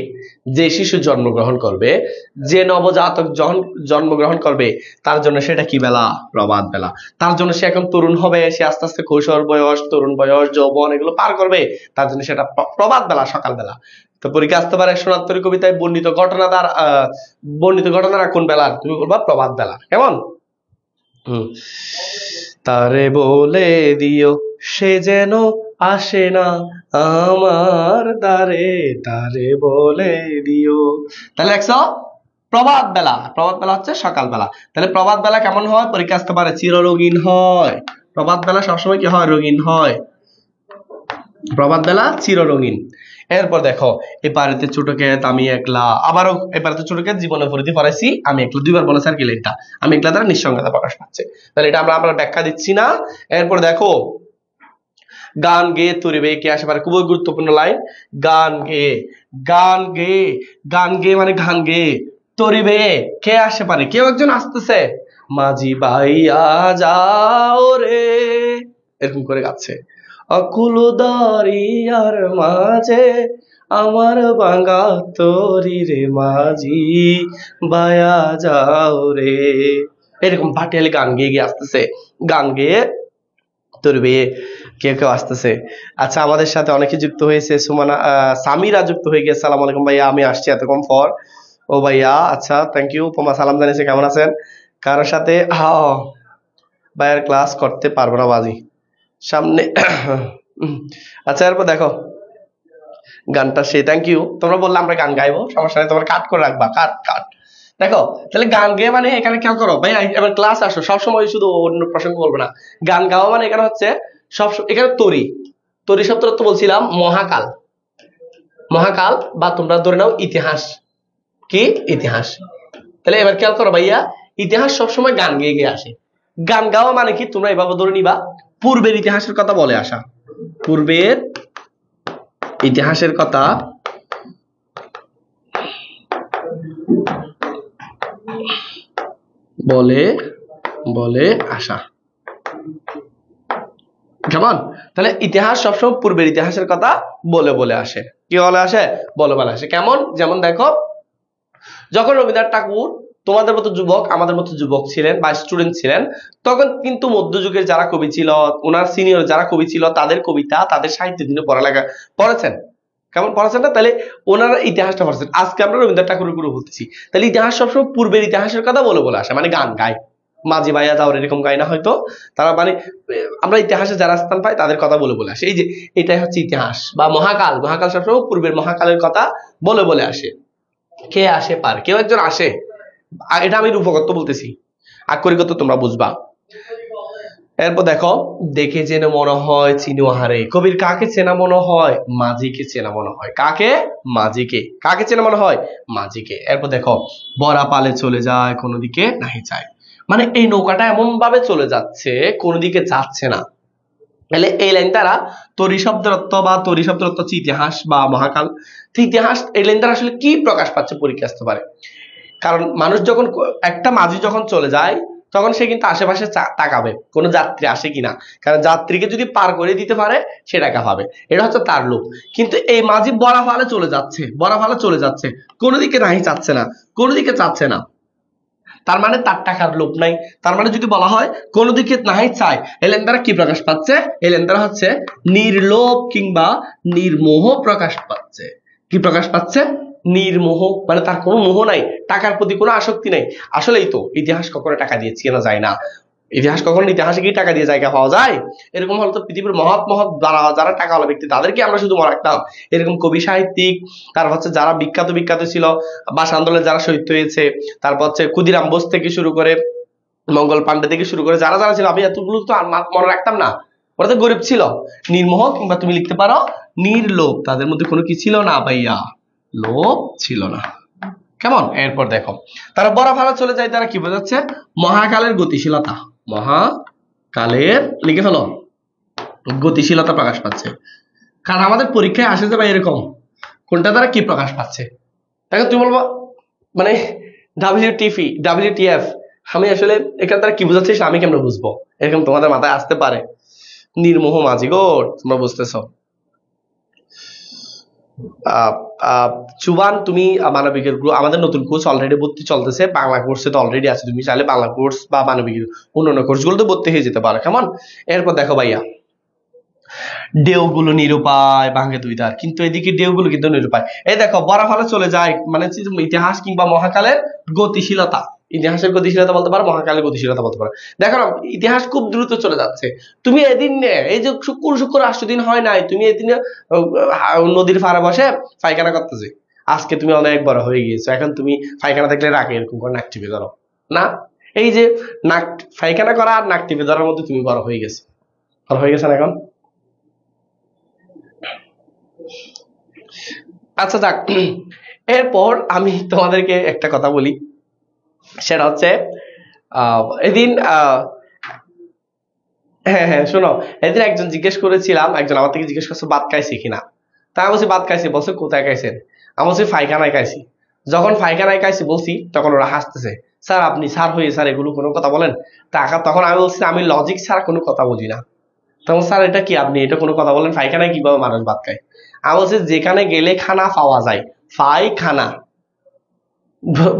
যে শিশু জন্মগ্রহণ করবে, যে নবজাতক জন্মগ্রহণ করবে, তার জন্য সেটা কি বেলা? প্রভাত বেলা। তার জন্য সে এখন তরুণ হবে, সে আস্তে আস্তে কৈশোর বয়স, তরুণ বয়স, যৌবন এগুলো পার করবে, তার জন্য সেটা প্রভাত বেলা, সকাল বেলা। তো পরীক্ষা আসতে পারে সোনাত্তরী কবিতায় বর্ণিত ঘটনাটা কোন বেলার? তুমি বলবা প্রভাত বেলা। কেমন? তারে বলে দিও সে যেন আসে না আমার দ্বারে, তারে বলে দিও। তাহলে দেখছো প্রভাত বেলা, প্রভাত বেলা হচ্ছে সকাল বেলা। তাহলে প্রভাত বেলা কেমন হয়? পরীক্ষা আসতে পারে চিররঙিন হয়। প্রভাত বেলা সবসময় কি হয়? রঙিন হয়। প্রভাত বেলা চিররঙিন। এরপর দেখো এপারেতে ছোট ক্ষেত আমি একলা, আবারও এপারেতে ছোট ক্ষেত জীবনে পরিধি পড়াইছি আমি একলা, দুইবার বলেছে আর কি এটা আমি একলা দ্বারা নিঃসঙ্গতা প্রকাশ পাচ্ছে। তাহলে এটা আমরা ব্যাখ্যা দিচ্ছি না। এরপর দেখো গান গেয়ে তরিবে কে আসে পারে, খুবই গুরুত্বপূর্ণ লাইন। গান গেয়ে, গান গেয়ে, গান গেয়ে মানে গান গেয়ে তরিবে কে আসে পারে, কেউ একজন আসতেছে। মাঝি বাইয়া যাও রে, এরকম করে গাচ্ছে। অকুল দরিয়ার মাঝে আমার ভাঙা তরি রে, মাঝি বায়া যাও রে, এরকম ভাটিয়ালি গান গেয়ে গিয়ে আসতেছে, গান গেয়ে তরবে কেউ কেউ আসতেছে। আচ্ছা আমাদের সাথে অনেকে যুক্ত হয়েছে, সুমানা সামিরা যুক্ত হয়ে গেছে। সালাম আলাইকুম ভাইয়া, আমি আসছি এতক্ষণ পর। ও ভাইয়া আচ্ছা থ্যাংক ইউ। পোমা সালাম জানিয়েছে, কেমন আছেন? কারোর সাথে ভাইয়ার ক্লাস করতে পারবো না বাজি সামনে। আচ্ছা এরপর দেখো গানটা সে, থ্যাংক ইউ। তোমরা বললে আমরা গান গাইবো, সমস্যা নেই, তোমরা কাট করে রাখবা, কাট কাট। দেখো তাহলে গান গেয়ে মানে এখানে খেয়াল করো ভাই, এবার ক্লাস আসো, সবসময় শুধু অন্য প্রসঙ্গ বলবো না। গান গাওয়া মানে এখানে হচ্ছে সব, এখানে তরি, তরি শব্দ তো বলছিলাম মহাকাল, মহাকাল বা তোমরা ধরে নাও ইতিহাস, কি ইতিহাস। তাহলে এবার খেয়াল করো ভাইয়া, ইতিহাস সবসময় গান গেয়ে গিয়ে আসে। গান গাওয়া মানে কি তোমরা এভাবে ধরে নিবা, পূর্বের ইতিহাসের কথা বলে আসা, পূর্বের ইতিহাসের কথা বলে বলে আসা, কেমন? তাহলে ইতিহাস সবসময় পূর্বের ইতিহাসের কথা বলে বলে আসে, কি বলে আসে? বলে বলে আসে। কেমন? যেমন দেখো যখন রবীন্দ্রনাথ ঠাকুর তোমাদের মতো যুবক, আমাদের মতো যুবক ছিলেন বা স্টুডেন্ট ছিলেন, তখন কিন্তু মধ্যযুগের যারা কবি ছিল, ওনার সিনিয়র যারা কবি ছিল, তাদের কবিতা, তাদের সাহিত্য তিনি পড়ালেখা পড়েছেন। কেমন পড়েছেন না? তাহলে ওনারা ইতিহাসটা পড়েছেন। আজকে আমরা রবীন্দ্রনাথ ঠাকুরের গুরু বলতেছি, তাহলে ইতিহাস সবসময় পূর্বের ইতিহাসের কথা বলে বলে আসে, মানে গান গায়, মাঝি ভাইয়া যাও এরকম গায় না হয়তো, তারা মানে আমরা ইতিহাসে যারা স্থান পাই তাদের কথা বলে বলে আসে। এই যে এটাই হচ্ছে ইতিহাস বা মহাকাল, মহাকাল সবসময় পূর্বের মহাকালের কথা বলে বলে আসে। কে আসে পার, কেউ একজন আসে, এটা আমি রূপকত্ব বলতেছি, আক্ষরিকত্ব তোমরা বুঝবা। এরপর দেখো দেখে যেন মনে হয় চিনুহারে, কবির কাকে চেনা মনে হয়? মাঝিকে চেনা মনে হয়। কাকে? মাঝিকে। কাকে চেনা মনে হয়? মাঝিকে। এরপর দেখো বরা পালে চলে যায় কোনো দিকে নাহি যায়, মানে এই নৌকাটা এমন ভাবে চলে যাচ্ছে কোনো দিকে যাচ্ছে না। তাহলে এই লাইন দ্বারা তরি শব্দের অর্থ বা তরি শব্দের অর্থ হচ্ছে ইতিহাস বা মহাকাল। ইতিহাস এই লাইন দ্বারা আসলে কি প্রকাশ পাচ্ছে পরীক্ষা আসতে পারে, কারণ মানুষ যখন একটা মাঝি যখন চলে যায় তখন সে কিন্তু আশেপাশে তাকাবে কোন যাত্রী আসে কিনা, কারণ যাত্রীকে যদি পার করে দিতে পারে সে টাকা পাবে, এটা হচ্ছে তার লোভ। কিন্তু এই মাঝি বড়া ফালে চলে যাচ্ছে, বড়া ফালে চলে যাচ্ছে, কোনো দিকে নাহি চাচ্ছে না, কোনো দিকে চাচ্ছে না। তার মানে তার টাকার লোভ নাই। তার মানে যদি বলা হয় কোনো দিকে নাই চায়, এলেন দ্বারা কি প্রকাশ পাচ্ছে? এলেন দ্বারা হচ্ছে নির্লোভ কিংবা নির্মোহ প্রকাশ পাচ্ছে। কি প্রকাশ পাচ্ছে? নির্মোহ, মানে তার কোনো মোহ নাই, টাকার প্রতি কোনো আসক্তি নাই। আসলেই তো ইতিহাস কখনো টাকা দিয়ে চেনা যায় না। ইতিহাস কখনো, ইতিহাসে কি টাকা দিয়ে জায়গা পাওয়া যায়? এরকম হলে তো পৃথিবীর মহৎ মহৎ যারা টাকাওয়ালা ব্যক্তি তাদেরকে আমরা শুধু মনে রাখতাম। এরকম কবি সাহিত্যিক, তারপর হচ্ছে যারা বিখ্যাত বিখ্যাত ছিল, ভাষা আন্দোলনে যারা শহীদ হয়েছে, তারপর হচ্ছে ক্ষুদিরাম বোস থেকে শুরু করে মঙ্গল পান্ডে থেকে শুরু করে যারা যারা ছিল, আমি এতগুলো তো আর মনে রাখতাম না। ওরা তো গরিব ছিল, নির্মোহ, কিংবা তুমি লিখতে পারো নির্লোভ। তাদের মধ্যে কোনো কি ছিল না ভাইয়া? লোভ ছিল না। কেমন? এরপর দেখো, তারা বড় ভালো চলে যায়, তারা কি বোঝাচ্ছে? মহাকালের গতিশীলতা। মহাকালের, লিখে ফেলো, গতিশীলতা প্রকাশ পাচ্ছে। কারণ আমাদের পরীক্ষায় আসে যে ভাই এরকম, কোনটা দ্বারা কি প্রকাশ পাচ্ছে। দেখো তুমি বলবো মানে WTF, আমি আসলে এখান দ্বারা কি বোঝাচ্ছিস আমি কেমন বুঝবো? এরকম তোমাদের মাথায় আসতে পারে। নির্মোহ মাঝিগোর, তোমরা বুঝতেছো? চুবান, তুমি মানবিকের আমাদের নতুন কোর্স অলরেডি ভর্তি চলতেছে, বাংলা কোর্সে তো অলরেডি আছে, তুমি চাইলে বাংলা কোর্স বা মানবিকের অন্যান্য কোর্সগুলো তো ভর্তি হয়ে যেতে পারো। কেমন? এরপর দেখো ভাইয়া, ঢেউগুলো নিরুপায় ভাঙে দুই ধার, কিন্তু এদিকে ঢেউগুলো কিন্তু নিরুপায়। এই দেখো বরাফালে চলে যায়, মানে ইতিহাস কিংবা মহাকালের গতিশীলতা। ইতিহাসের গতিশীলতা বলতে পারো, মহাকালের গতিশীলতা বলতে পারো। দেখো না, ইতিহাস খুব দ্রুত চলে যাচ্ছে। তুমি এদিন এই যে শুক্র 8 দিন হয় নাই, তুমি এদিন নদীর পাড়ে বসে পায়খানা করতেছে, আজকে তুমি অনেক বড় হয়ে গিয়েছো, এখন তুমি পায়খানা দেখলে রাগে এরকম করে নাক টিপে ধরো না। এই যে নাক পায়খানা করা আর নাক টিপে ধরার মধ্যে তুমি বড় হয়ে গেছো, বড় হয়ে গেছেন এখন। আচ্ছা যাক, এরপর আমি তোমাদেরকে একটা কথা বলি, সেটা হচ্ছে এদিন হ্যাঁ শোনো, এদিন একজন জিজ্ঞেস করেছিলাম, একজন আমার থেকে জিজ্ঞেস করছে ভাত খাইছি কিনা। তা আমি বলছি ভাত খাইছি। বলছে কোথায় খাইছেন? আমি বলছি পায়খানায় খাইছি। যখন পায়খানায় খাইছি বলছি, তখন ওরা হাসতেছে। স্যার আপনি স্যার হয়ে স্যার এগুলো কোনো কথা বলেন? তখন আমি বলছি আমি লজিক ছাড়া কোনো কথা বলি না। তখন স্যার এটা কি, আপনি এটা কোনো কথা বলেন? পায়খানায় কিভাবে মানুষ ভাত খায়? আমি বলছি যেখানে গেলে খানা পাওয়া যায়, পায়খানা।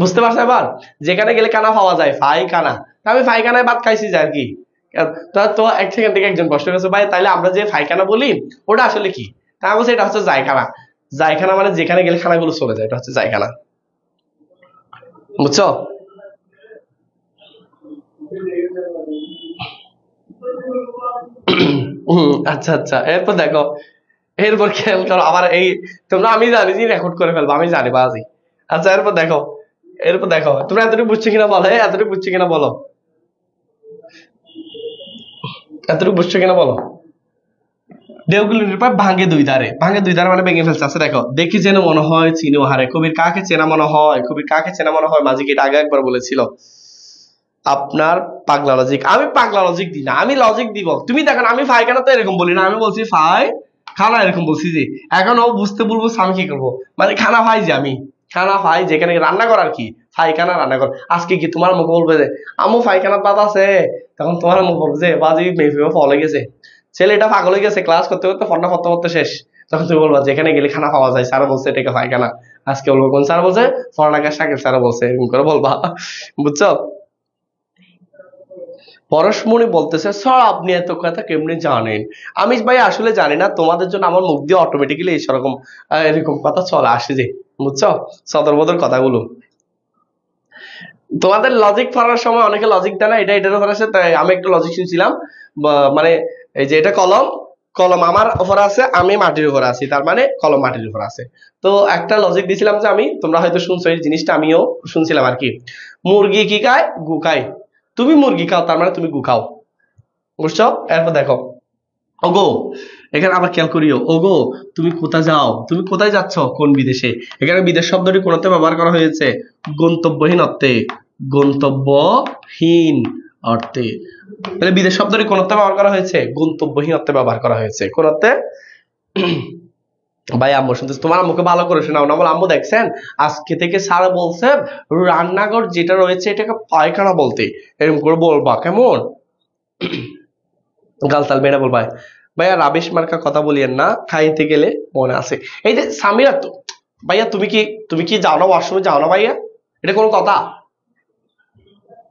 বুঝতে পারছো এবার? যেখানে গেলে খানা পাওয়া যায়, পায়খানা। আমি পায়খানায় ভাত খাইছি যে আর কি। তো এক সেকেন্ড থেকে একজন প্রশ্ন করেছে, ভাই তাইলে আমরা যে পায়খানা বলি ওটা আসলে কি? তা আমি বলছি এটা হচ্ছে জায়খানা। জায়খানা মানে যেখানে গেলে খানাগুলো চলে যায়, এটা হচ্ছে জায়খানা। বুঝছো? আচ্ছা আচ্ছা, এরপর দেখো, এরপর খেয়াল করো আবার এই, তোমরা আমি জানি যে রেকর্ড করে ফেলবো, আমি জানি বাজি। আচ্ছা এরপর দেখো, তোমরা এতটুকু বুঝছো কিনা বলো, এতটুকু বুঝছো কিনা বলো, এতটুকু বুঝছো কিনা বলো। ঢেউগুলো নিরুপায় ভাঙে দুই ধারে, ভাঙে দুই ধারে মানে ভেঙে ফেলছে। আচ্ছা দেখো, দেখি যেন মনে হয় চিনিও হারে, কবির কাকে চেনা মনে হয়, কবির কাকে চেনা মনে হয়? মাঝিকে এটা আগে একবার বলেছিল। আপনার পাগলা লজিক। আমি পাগলা লজিক দিই না, আমি লজিক দিব। তুমি দেখেন আমি পায়খানা তো এরকম বলি না, আমি বলছি ফাই খানা, এরকম বলছি। যে এখন ও বুঝতে বলবো আমি কি করবো, মানে খানা ভাই, যে আমি খানা ভাই, যেখানে রান্না করার কি পায়খানা রান্না কর। আজকে কি তোমার মুখে বলবে যে আমু পায়খানার পাত আছে, তখন তোমার মুখ বলবে যে বাজি মেয়ে ফল হয়ে গেছে, ছেলেটা পাগল হয়ে গেছে, ক্লাস করতে করতে ফোনটা করতে করতে শেষ। তখন তুমি বলবা যেখানে গেলে খানা পাওয়া যায়, স্যার বলছে এটাকে পায়খানা। আজকে বলবো কোন স্যার বলছে? ফরনাকার শাকিব স্যার বলছে, এরকম করে বলবা। বুঝছো? পরশমণি বলতেছে স্যার আপনি এত কথা কেমনি জানেন? আমি ভাই আসলে জানি না, তোমাদের জন্য আমার মুখ দিয়ে অটোমেটিক্যালি এরকম এরকম কথা চলে আসে যে, বুঝছো, সদর বদর কথাগুলো। তোমাদের লজিক পড়ার সময় অনেকে লজিক দেয় না, এটা এটার উপর আছে, তাই আমি একটা লজিক শুনছিলাম। মানে এই যে এটা কলম, কলম আমার উপর আছে, আমি মাটির উপর আছি, তার মানে কলম মাটির উপর আছে। তো একটা লজিক দিছিলাম যে আমি, তোমরা হয়তো শুনছো এই জিনিসটা, আমিও শুনছিলাম আর কি। মুরগি কি খায়? গু খায়। তুমি মুরগি খাও, তার মানে তুমি গু খাও। বুঝছো? এরপর দেখো, ওগো, এখানে আবার খেয়াল করিও, ওগো তুমি কোথায় যাও, তুমি কোথায় যাচ্ছ, কোন বিদেশে? এখানে বিদেশ শব্দটি কোনতে ব্যবহার করা হয়েছে? গন্তব্যহীন অর্থে। গন্তব্যহীন অর্থে। তাহলে বিদেশ শব্দটি কোন অর্থে ব্যবহার করা হয়েছে? গন্তব্যহীন অর্থে ব্যবহার করা হয়েছে। কোন অর্থে? ভাই আম্মু শুনতেছে, তোমার আম্মুকে ভালো করে শোনাও না। বল আম্মু দেখছেন আজকে থেকে স্যার বলছে রান্নাঘর যেটা রয়েছে এটাকে পায়খানা বলতে, এরকম করে বলবা, কেমন? গালতাল বেড়া বলবা। ভাইয়া রাবিশ মার্কা কথা বলিয়েন না, খাইতে গেলে মনে আছে। এই যে সামিরা, তো ভাইয়া তুমি কি যাও না ওয়াশরুমে, যাও না ভাইয়া? এটা কোনো কথা?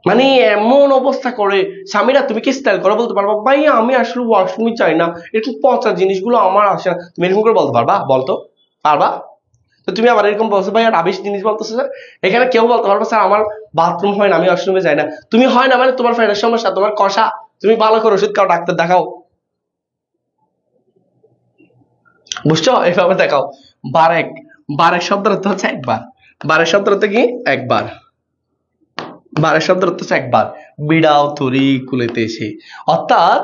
মানে এমন অবস্থা করে। স্বামীরা তুমি কি স্টাইল করে বলতে পারবা ভাই আমি আসলে ওয়াশরুমই চাই না, এরকম পচা জিনিসগুলো আমার আসে না, তুমি এরকম করে বলতে পারবা? বলতো পারবা? তো তুমি আবার এরকম বলছো ভাই রাবিশ জিনিস বলতেছো স্যার। এখানে কেউ বলতে পারবে স্যার আমার বাথরুম হয় না, আমি ওয়াশরুমে যাই না। তুমি হয় না মানে তোমার ফ্যানের সমস্যা, তোমার কষা, তুমি ভালো করে ওষুধ খাও, ডাক্তার দেখাও। বুঝছো? এইভাবে দেখাও। বারেক, বারেক শব্দের অর্থ হচ্ছে একবার। বারেক শব্দের অর্থ কি? একবার। বারেক শব্দের অর্থ হচ্ছে একবার। বিড়াও তরি কুলেতে এসে, অর্থাৎ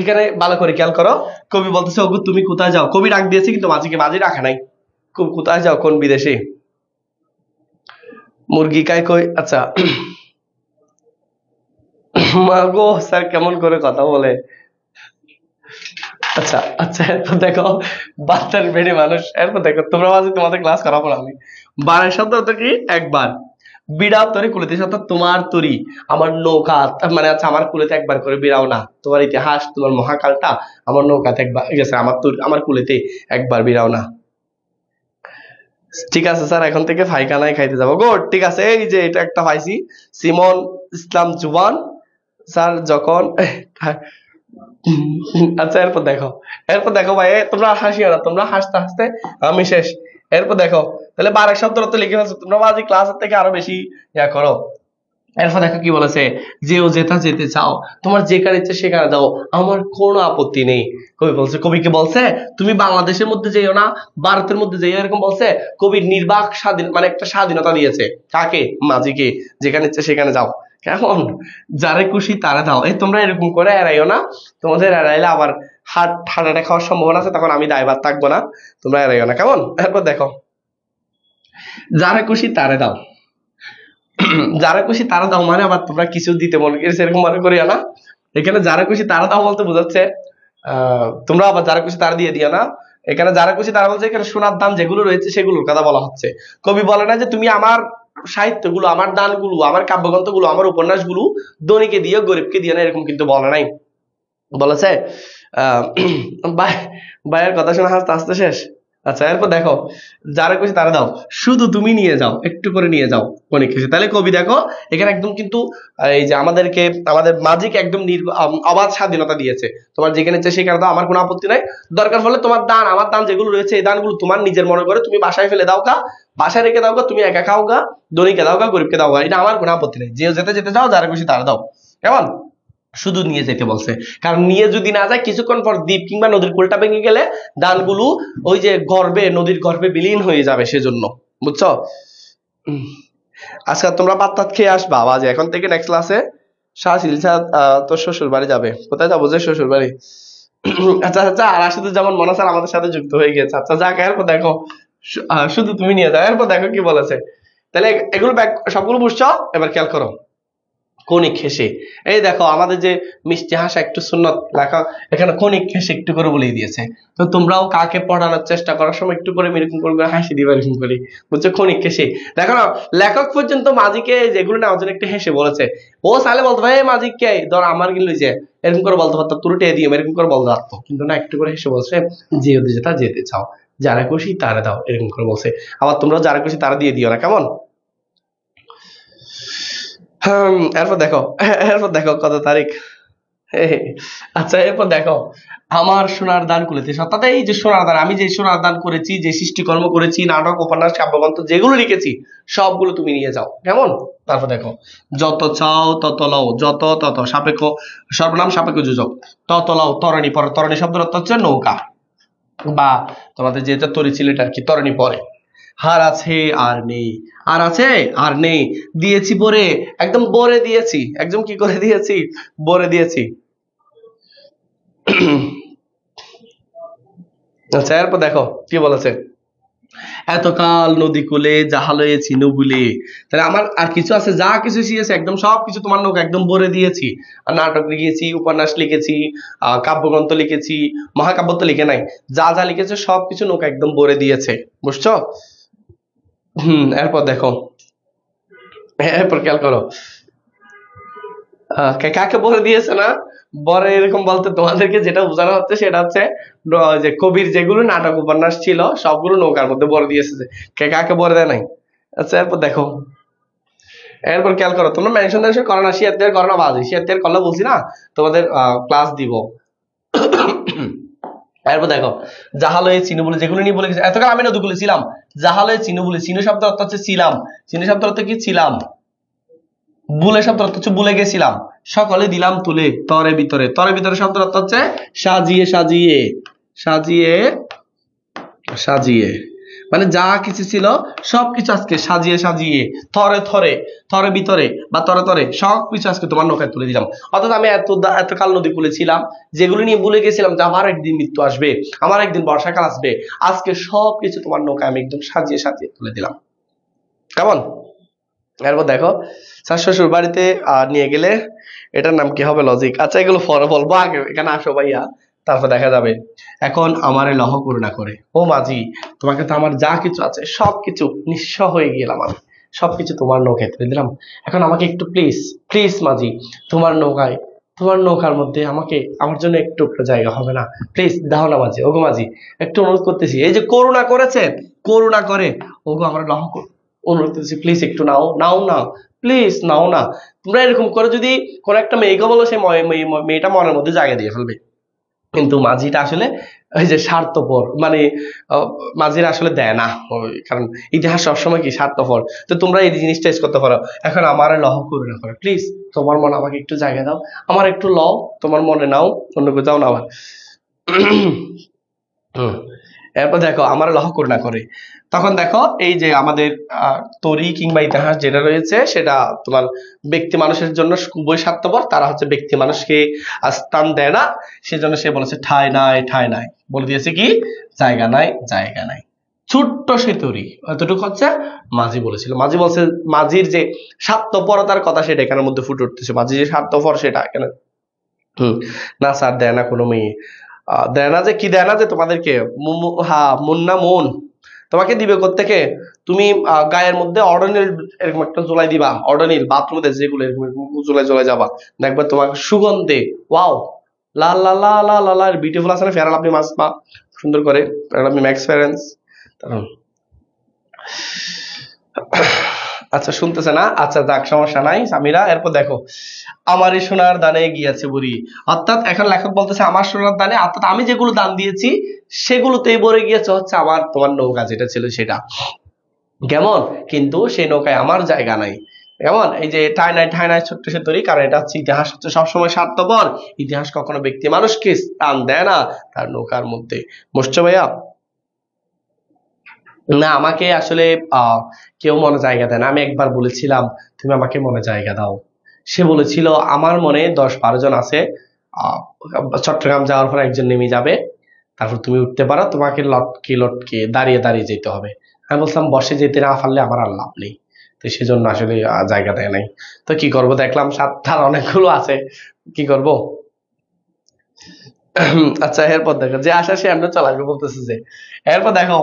এখানে ভালো করে খেয়াল করো। কবি বলতেছে ওগো তুমি কোথায় যাও। কবি ডাক দিয়েছে কিন্তু মাঝিকে, মাঝি রাখা নাই। কোথায় যাও, কোন বিদেশে? মুরগি কাই কই। আচ্ছা মাগো স্যার কেমন করে কথা বলে। আচ্ছা আচ্ছা, এরপর দেখো বাচ্চার বেড়ে মানুষ। এরপর দেখো তোমরা মাঝে তোমাদের ক্লাস করাবো না আমি। বারের শব্দ হতো কি? একবার। বিড়াও তরি কুলেতে, অর্থাৎ তোমার তরি আমার নৌকা, মানে আচ্ছা আমার কুলেতে একবার করে বিড়াও না, তোমার ইতিহাস তোমার মহাকালটা আমার নৌকাতে একবার গেছে, আমার কুলেতে একবার বিড়াও না। ঠিক আছে স্যার, এখন থেকে ফাইখানায় খাইতে যাবো। গুড, ঠিক আছে। এই যে এটা একটা পাইছি, সিমন ইসলাম জুবান স্যার যখন আচ্ছা এরপর দেখো, এরপর দেখো ভাই তোমরা হাসিও না, তোমরা হাসতে হাসতে আমি শেষ। এরপর দেখো তাহলে বারেক শব্দ তো লিখে ফেলছো তোমরা, আজ ক্লাসের থেকে আরো বেশি ইয়া করো। এরপর দেখো কি বলেছে, যেও যেটা যেতে চাও, তোমার যেখানে ইচ্ছে সেখানে যাও, আমার কোনো আপত্তি নেই। কবি বলছে, কবিকে বলছে তুমি বাংলাদেশের মধ্যে যেও না, ভারতের মধ্যে যেও, এরকম বলছে। কবির নির্বাক স্বাধীন, মানে একটা স্বাধীনতা দিয়েছে কাকে? মাঝিকে, যেখানে ইচ্ছে সেখানে যাও। কেমন? যারে খুশি তারা দাও। এই তোমরা এরকম করে এড়াইও না, তোমাদের এড়াইলে আবার হার্ট অ্যাটাক খাওয়ার সম্ভাবনা আছে, তখন আমি দায়ভার থাকবো না। তোমরা এড়াইও না, কেমন? এরপর দেখো, যারে খুশি তারে দাও। যারা খুশি তারা দাও মানে আবার তোমরা কিছু দিতে মনে করেছো এরকম মনে করিও না। এখানে যারা খুশি তারা দাও বলতে বোঝাচ্ছে তোমরা আবার যারা খুশি তারা দিয়ে দিও না। এখানে যারা খুশি তারা বলছে এখানে সোনার দান যেগুলো রয়েছে সেগুলোর কথা বলা হচ্ছে। কবি বলে না যে তুমি আমার সাহিত্যগুলো, আমার দানগুলো, আমার কাব্যগ্রন্থগুলো, আমার উপন্যাসগুলো ধনীকে দিও গরিবকে দিও না, এরকম কিন্তু বলে নাই। বলেছে আহ ভাইয়ের কথা শোনা হাসতে হাসতে শেষ। আচ্ছা এরপর দেখো, যারা খুশি তারা দাও, শুধু তুমি নিয়ে যাও, একটু করে নিয়ে যাও অনেক কিছু। তাহলে কবি দেখো এখানে একদম কিন্তু এই যে আমাদেরকে, আমাদের মাঝিকে একদম অবাধ স্বাধীনতা দিয়েছে। তোমার যেখানে ইচ্ছে সেখানে দাও, আমার কোনো আপত্তি নাই। দরকার হলে তোমার দান, আমার দান যেগুলো রয়েছে এই দানগুলো তোমার নিজের মনে করে তুমি বাসায় ফেলে দাও গা, বাসায় রেখে দাও গা, তুমি একা খাও গা, ধনীকে দাও গা, গরিবকে দাও গা, এটা আমার কোনো আপত্তি নেই। যে যেতে যেতে যাও, যারা খুশি তারা দাও। কেমন? শুধু নিয়ে যেতে বলছে, কারণ নিয়ে যদি না যায় কিছুক্ষণ পর দ্বীপ কিংবা নদীর কূলটা ভেঙে গেলে দানগুলো ওই যে গর্ভে, নদীর গর্ভে বিলীন হয়ে যাবে, সেজন্য। বুঝছো? আজকে তোমরা ভাত টাত খেয়ে আসবা, আজ এখন থেকে নেক্সট ক্লাসে শাহিল স্যার তোর শ্বশুর বাড়ি যাবে। কোথায় যাবো? যে শ্বশুর বাড়ি। আচ্ছা আচ্ছা, আর রাশিদুর জামান মনা স্যার আমাদের সাথে যুক্ত হয়ে গেছে। আচ্ছা যাক, এরপর দেখো শুধু তুমি নিয়ে যাও। এরপর দেখো কি বলেছে। তাহলে এগুলো সবগুলো বুঝছো? এবার খেয়াল করো, কনিক হেসে, এই দেখো আমাদের যে মিষ্টি হাসা একটু সুন্নত লেখা, এখানে কনিক হেসে একটু করে বলে দিয়েছে। তো তোমরাও কাকে পড়ানোর চেষ্টা করার সময় একটু করে এরকম করে হাসি দিবে, এরকম করে। বুঝছো? কনিক হেসে দেখো না, লেখক পর্যন্ত মাঝিকে যেগুলো নেওয়ার জন্য একটু হেসে বলেছে। ও সালে বলতো ভাই মাঝি কে ধর আমার গিল যে, এরকম করে বলতে পারতো তুরুটে দিয়ে এরকম করে বলতে পারতো, কিন্তু না, একটু করে হেসে বলছে যে যেটা যেতে চাও, যারা খুশি তারা দাও, এরকম করে বলছে। আবার তোমরাও যারা খুশি তারা দিয়ে দিও না, কেমন? এরপর দেখো, এরপর দেখো কত তারিখ। আচ্ছা এরপর দেখো, আমার সোনার দান কুলেতে, অর্থাৎ এই যে সোনার দান, আমি যে সোনার দান করেছি, যে সৃষ্টিকর্ম করেছি, নাটক উপন্যাস কাব্যগ্রন্থ যেগুলো লিখেছি সবগুলো তুমি নিয়ে যাও, কেমন? তারপর দেখো, যত চাও তত লও, যত তত সাপেক্ষ, সর্বনাম সাপেক্ষ যোজক, তত লও তরণী পরে, তরণী শব্দের অর্থ হচ্ছে নৌকা, বা তোমাদের যেটা তরি ছিল এটা আর কি, তরণী পরে। হার আছে আর নেই, আর আছে আর নেই, দিয়েছি বরে, একদম বরে দিয়েছি, একদম কি করে দিয়েছি? বরে দিয়েছি। আচ্ছা এরপর দেখো কি বলেছে, এতকাল নদী কূলে যাহা লয়েছি নবুলে। তাহলে আমার আর কিছু আছে, যা কিছু শিখেছি একদম সবকিছু তোমার নৌকা একদম ভরে দিয়েছি। আর নাটক লিখেছি, উপন্যাস লিখেছি, কাব্যগ্রন্থ লিখেছি, মহাকাব্য তো লিখে নাই, যা যা লিখেছে সবকিছু নৌকা একদম ভরে দিয়েছে। বুঝছো? এরপর দেখো, এরপর খেয়াল করো, কাকে বলে দিয়েছে না, বরে এরকম বলতে তোমাদেরকে যেটা বোঝানো হচ্ছে সেটা হচ্ছে যে কবির যেগুলো নাটক উপন্যাস ছিল সবগুলো নৌকার মধ্যে বরে দিয়েছে, যে কে কাকে বরে দেয় নাই। আচ্ছা এরপর দেখো, এরপর খেয়াল করো, তোমরা মেনশন টেনশন করো না, শেয়ার টেয়ার করো না, বাজে শেয়ার টেয়ার করলে বলছি না তোমাদের ক্লাস দিব। এরপর দেখো, জাহালয়ে চিনু বলে, যেগুলো নিয়ে বলে গেছে এতকাল আমি নদীগুলো ছিলাম। জাহালয়ে চিনু বলে, চিনু শব্দ অর্থ হচ্ছে ছিলাম, চিনু শব্দ অর্থ কি ছিলাম, বুলে শব্দ অর্থ হচ্ছে ভুলে গেছিলাম, সকলে দিলাম তুলে তরে ভিতরে, তরে ভিতরে শব্দ অর্থ হচ্ছে সাজিয়ে সাজিয়ে সাজিয়ে সাজিয়ে, মানে যা কিছু ছিল সবকিছু আজকে সাজিয়ে সাজিয়ে থরে থরে, থরে ভিতরে বা তরে তরে সবকিছু আজকে তোমার নৌকায় তুলে দিলাম। অর্থাৎ আমি এতকাল নদী কূলে ছিলাম, যেগুলো নিয়ে ভুলে গেছিলাম যে আমার একদিন মৃত্যু আসবে, আমার একদিন বর্ষাকাল আসবে, আজকে সবকিছু তোমার নৌকায় আমি একদম সাজিয়ে সাজিয়ে তুলে দিলাম। কেমন? এরপর দেখো, শাশ শ্বশুর বাড়িতে নিয়ে গেলে এটার নাম কি হবে? লজিক। আচ্ছা এগুলো পরে বলবো, আগে এখানে আসো ভাইয়া, তারপর দেখা যাবে। এখন আমারে লহ করুণা করে, ও মাঝি তোমাকে তো আমার যা কিছু আছে সবকিছু নিঃস্ব হয়ে গেলাম আমি, সবকিছু তোমার নৌকায় তুলে দিলাম। এখন আমাকে একটু প্লিজ প্লিজ মাঝি, তোমার নৌকায়, তোমার নৌকার মধ্যে আমাকে, আমার জন্য একটু জায়গা হবে না? প্লিজ দাও না মাঝি, ওগো মাঝি একটু অনুরোধ করতেছি, এই যে করুণা করেছেন, করুণা করে ওগো আমার লহ অনুরোধ করতেছি, প্লিজ একটু নাও, নাও না প্লিজ, নাও না। তোমরা এরকম করে যদি কোনো একটা মেয়েকে বলো, সেই মেয়েটা মনের মধ্যে জায়গা দিয়ে ফেলবে। কিন্তু মাঝিটা আসলে ওই যে স্বার্থপর, মানে মাঝিরা আসলে দেয় না, কারণ ইতিহাস সবসময় কি স্বার্থপর। তো তোমরা এই জিনিসটা ইউজ করতে পারো। এখন আমার লহ করুণা করো, প্লিজ তোমার মনে আমাকে একটু জায়গা দাও, আমার একটু লও, তোমার মনে নাও, অন্য কেউ যাও না আবার। এরপর দেখো, আমার লহ করুণা করে, তখন দেখো এই যে আমাদের তরি কিংবা ইতিহাস যেটা রয়েছে সেটা তোমার ব্যক্তি মানুষের জন্য খুবই স্বার্থপর, তারা হচ্ছে ব্যক্তি মানুষকে স্থান দেয় না, সেজন্য সে বলেছে ঠাঁই নাই, ঠাঁই নাই, বলে দিয়েছে কি জায়গা নাই, জায়গা নাই। ছোট্ট সে তরি, এতটুকু হচ্ছে মাঝি বলেছিল। মাঝি বলছে, মাঝির যে স্বার্থপরতার কথা সেটা এখানের মধ্যে ফুটে উঠতেছে, মাঝি যে স্বার্থপর সেটা এখানে। না স্যার দেয় না কোনো মেয়ে, দেয় না যে কি দেয় না যে তোমাদেরকে, মুন্না মন তোমাকে দিবে কোত্থেকে? তুমি গায়ের মধ্যে অডনিল এরকম একটা জোলাই দিবা, অডনিল বাথরুমে যেগুলো এরকম জোলাই জোলাই যাবা, দেখবে তোমাকে সুগন্ধে ওয়াও লা লা লা লা লা লা বিউটিফুল আছে না, ফেরাল আপনি মাছ পা সুন্দর করে, আপনি ম্যাক্স ফেরেন্স। আচ্ছা শুনতেছে না, আচ্ছা যাক সমস্যা নাই সামিরা। এরপর দেখো, আমারই সোনার দানে গিয়েছে বুড়ি, অর্থাৎ এখন লেখক বলতেছে আমার সোনার দানে, অর্থাৎ আমি যেগুলো দান দিয়েছি সেগুলোতেই ভরে গিয়েছে হচ্ছে আমার তোমার নৌকা যেটা ছিল সেটা। কেমন? কিন্তু সেই নৌকায় আমার জায়গা নাই। কেমন? এই যে ঠাই নাই, ঠাই নাই ছোট্ট সে তৈরি, কারণ এটা হচ্ছে ইতিহাস হচ্ছে সবসময় স্বার্থপর, ইতিহাস কখনো ব্যক্তি মানুষকে স্থান দেয় না তার নৌকার মধ্যে। বুঝছো ভাইয়া? না আমাকে আসলে কেউ মনে জায়গা দেয় না। আমি একবার বলেছিলাম তুমি আমাকে মনে জায়গা দাও, সে বলেছিল আমার মনে 10-12 জন আছে, চট্টগ্রাম যাওয়ার পর একজন নেমে যাবে, তারপর তুমি উঠতে পারো, তোমাকে লটকে লটকে দাঁড়িয়ে দাঁড়িয়ে যেতে হবে। আমি বলছিলাম বসে যেতে না পারলে আমার আর লাভ নেই, তো সেজন্য আসলে জায়গা দেয় নাই। তো কি করব, দেখলাম 7টার অনেকগুলো আছে, কি করব। আচ্ছা এরপর দেখো, যে আশা সে আমরা চলে আসবে বলতেছে যে, এরপর দেখো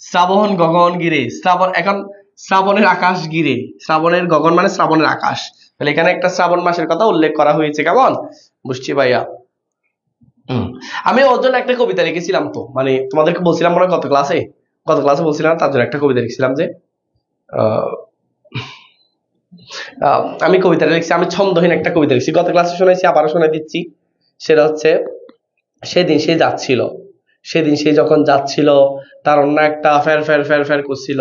শ্রাবণ গগন গিরে, শ্রাবণ এখন শ্রাবণের আকাশ গিরে, শ্রাবণের গগন মানে শ্রাবণের আকাশ, তাহলে এখানে একটা শ্রাবণ মাসের কথা উল্লেখ করা হয়েছে। কেমন? বুঝছি ভাইয়া। আমি ওর জন্য একটা কবিতা লিখেছিলাম, তো মানে তোমাদেরকে বলছিলাম মনে হয় গত ক্লাসে বলছিলাম, তার জন্য একটা কবিতা লিখছিলাম যে আমি কবিতাটা লিখছি, আমি ছন্দহীন একটা কবিতা লিখছি, গত ক্লাসে শোনাইছি, আবারও শোনাই দিচ্ছি। সেটা হচ্ছে, সেদিন সে যাচ্ছিল, সেদিন সে যখন যাচ্ছিল তার অন্য একটা ফের ফের ফের ফের করছিল,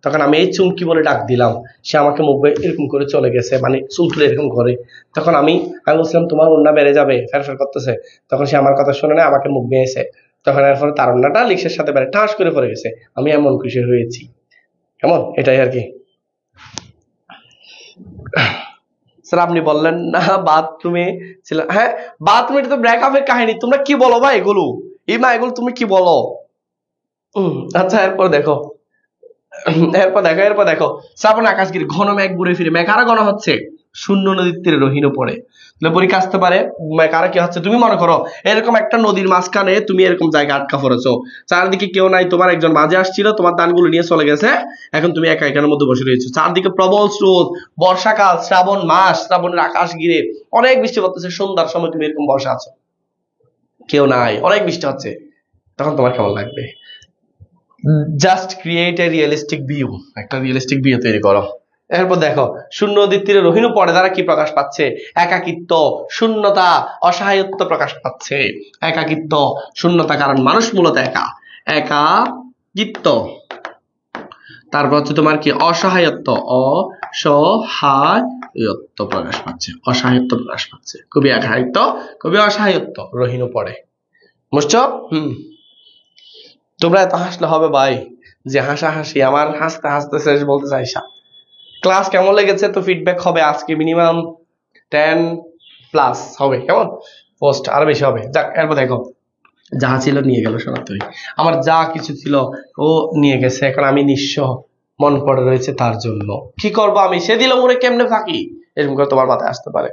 তখন আমি এই চুমকি বলে ডাক দিলাম, সে আমাকে মুখ এরকম করে চলে গেছে, মানে চুল তুলে এরকম করে। তখন আমি বলছিলাম তোমার অন্য বেড়ে যাবে, ফের ফের করতেছে, তখন সে আমার কথা শুনে না, আমাকে মুখ বেয়েছে, তখন এরপরে তার অন্যটা লিক্সের সাথে বেড়ে ঠাস করে পড়ে গেছে, আমি এমন খুশি হয়েছি। কেমন? এটাই আর কি। স্যার আপনি বললেন না বাথরুমে ছিল, হ্যাঁ বাথরুমে, এটা তো ব্রেকআপের কাহিনী, তোমরা কি বলো ভাই এগুলো, মা এগুলো তুমি কি বলো? আচ্ছা এরপর দেখো, এরপর দেখো শ্রাবণ আকাশগিরি, ঘন মেঘ ঘুরে ফিরে, মেঘ আরো ঘন হচ্ছে, শূন্য নদীর তীরে রহিন পড়ে, পরীক্ষা আসতে পারে। মেঘ আরো কি হচ্ছে, তুমি মনে করো এরকম একটা নদীর মাঝখানে তুমি এরকম জায়গায় আটকা পড়েছো, চারদিকে কেউ নাই, তোমার একজন মাঝে আসছিল তোমার দানগুলো নিয়ে চলে গেছে, এখন তুমি একা এখানের মধ্যে বসে রয়েছো, চারদিকে প্রবল স্রোত, বর্ষাকাল, শ্রাবণ মাস, শ্রাবণের আকাশ ঘিরে অনেক বৃষ্টি করতেছে, সন্ধ্যার সময় তুমি এরকম বসে আছো, কেউ নাই, অনেক বৃষ্টি হচ্ছে, তখন তোমার কেমন লাগবে? Just create a realistic view, একটা রিয়েলিস্টিক ভিউ তৈরি করো। এরপর দেখো, শূন্য নদীর তীরে রোহিণী পড়ে দ্বারা কি প্রকাশ পাচ্ছে? একাকিত্ব, শূন্যতা, অসহায়ত্ব প্রকাশ পাচ্ছে। একাকিত্ব, শূন্যতা, কারণ মানুষ মূলত একা। একাকিত্ব। তারপর হচ্ছে তোমার কি? অসহায়ত্ব, অসহায়ত্ব প্রকাশ পাচ্ছে। অসহায়ত্ব প্রকাশ পাচ্ছে। কবি একাকিত্ব, কবি অসহায়ত্ব, রোহিণী পড়ে। বুঝছো? তোমরা এত হাসলে হবে ভাই, যে হাসাহাসি, আমার হাসতে হাসতে শেষ বলতে চাইছা। ক্লাস কেমন লেগেছে তো ফিডব্যাক হবে আজকে মিনিমাম 10+ হবে, কেমন? পোস্ট আরো বেশি হবে। যাক, এরপর দেখো, যা ছিল নিয়ে গেল সনাতনী। আমার যা কিছু ছিল ও নিয়ে গেছে, এখন আমি নিঃস্ব, মন পড়ে রয়েছে তার জন্য। কি করবো আমি? সে দিল মোরে কেমনে ফাঁকি, এরকম করে তোমার মাথায় আসতে পারে।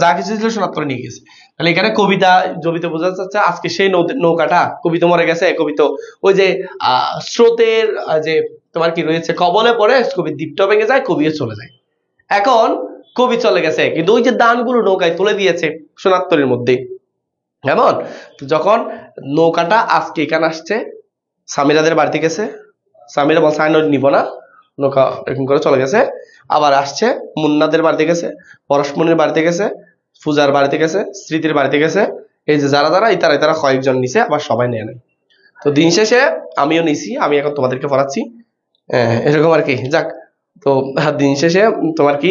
যা কিছু ছিল সনাতনী নিয়ে গেছে। তাহলে এখানে কবিতা জবিতে বোঝা যাচ্ছে আজকে সেই নৌকাটা, কবি তো মরে গেছে, কবি তো ওই যে স্রোতের যে তোমার কি রয়েছে কবলে পড়ে কবির দ্বীপটা ভেঙে যায়, কবিও চলে যায়। এখন কবি চলে গেছে, কিন্তু ওই যে দানগুলো নৌকায় তুলে দিয়েছে সোনাত্তরের মধ্যে। কেমন? যখন নৌকাটা আজকে এখানে আসছে, সামিরাদের বাড়িতে গেছে, সামিরা বলছে আইন নিব না, নৌকা এরকম করে চলে গেছে। আবার আসছে, মুন্নাদের বাড়িতে গেছে, পরশমণির বাড়িতে গেছে, পূজার বাড়িতে গেছে, স্মৃতির বাড়িতে গেছে। এই যে যারা যারা তারা কয়েকজন নিছে, আবার সবাই নেয় নাই। তো দিন শেষে আমিও নিছি, আমি এখন তোমাদেরকে পড়াচ্ছি, এরকম আর কি। যাক, তো দিন শেষে তোমার কি,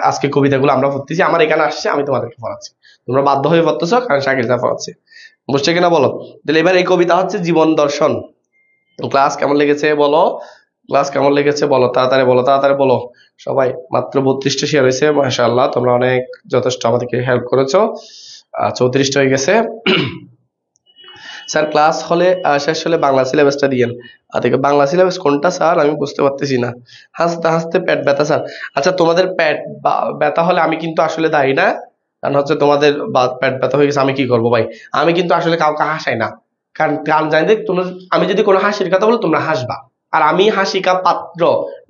আজকে কবিতাগুলো আমরা পড়তেছি, আমার এখানে আসছে, আমি তোমাদেরকে পড়াচ্ছি, তোমরা বাধ্য হয়ে পড়তেছো কারণ শাকিল যা পড়াচ্ছে। বুঝছো কিনা বলো? তাহলে এবার এই কবিতা হচ্ছে জীবন দর্শন। ক্লাস কেমন লেগেছে বলো? ক্লাস কেমন লেগেছে বলো, তাড়াতাড়ি বলো, তাড়াতাড়ি বলো। সবাই মাত্র 32টা শেয়ার হয়েছে, মাশাআল্লাহ, তোমরা অনেক যথেষ্ট আমাদেরকে হেল্প করেছো। 34টা হয়ে গেছে। স্যার ক্লাস হলে শেষ হলে বাংলা সিলেবাসটা দিয়েন। দেখো, বাংলা সিলেবাস কোনটা স্যার আমি বুঝতে পারতেছি না। হাসতে হাসতে পেট ব্যথা স্যার। আচ্ছা, তোমাদের পেট ব্যথা হলে আমি কিন্তু আসলে দায়ী না, কারণ হচ্ছে তোমাদের পেট ব্যথা হয়ে গেছে, আমি কি করবো ভাই? আমি কিন্তু আসলে কাউকে হাসাই না, কারণ জানি দেখ তোমরা, আমি যদি কোনো হাসির কথা বলো তোমরা হাসবা, আর আমি হাসি কা পাত্র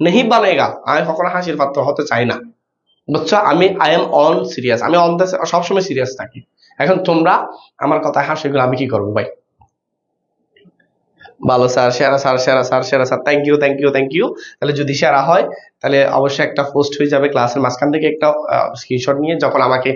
নেহি বানেগা, আমি কখনো হাসির পাত্র হতে চাই না। বুঝছো? আই এম অন সিরিয়াস, আমি অন সবসময় সিরিয়াস থাকি। এখন তোমরা আমার কথায় হাসি গেলে আমি কি করবো ভাই? ভালো স্যার, সেরা স্যার, সেরা স্যার, সেরা sir, thank you, thank you, thank you. তাহলে যদি সেরা হয় তাহলে অবশ্যই একটা পোস্ট হয়ে যাবে ক্লাসের মাঝখান থেকে, একটা স্ক্রিনশট নিয়ে যখন আমাকে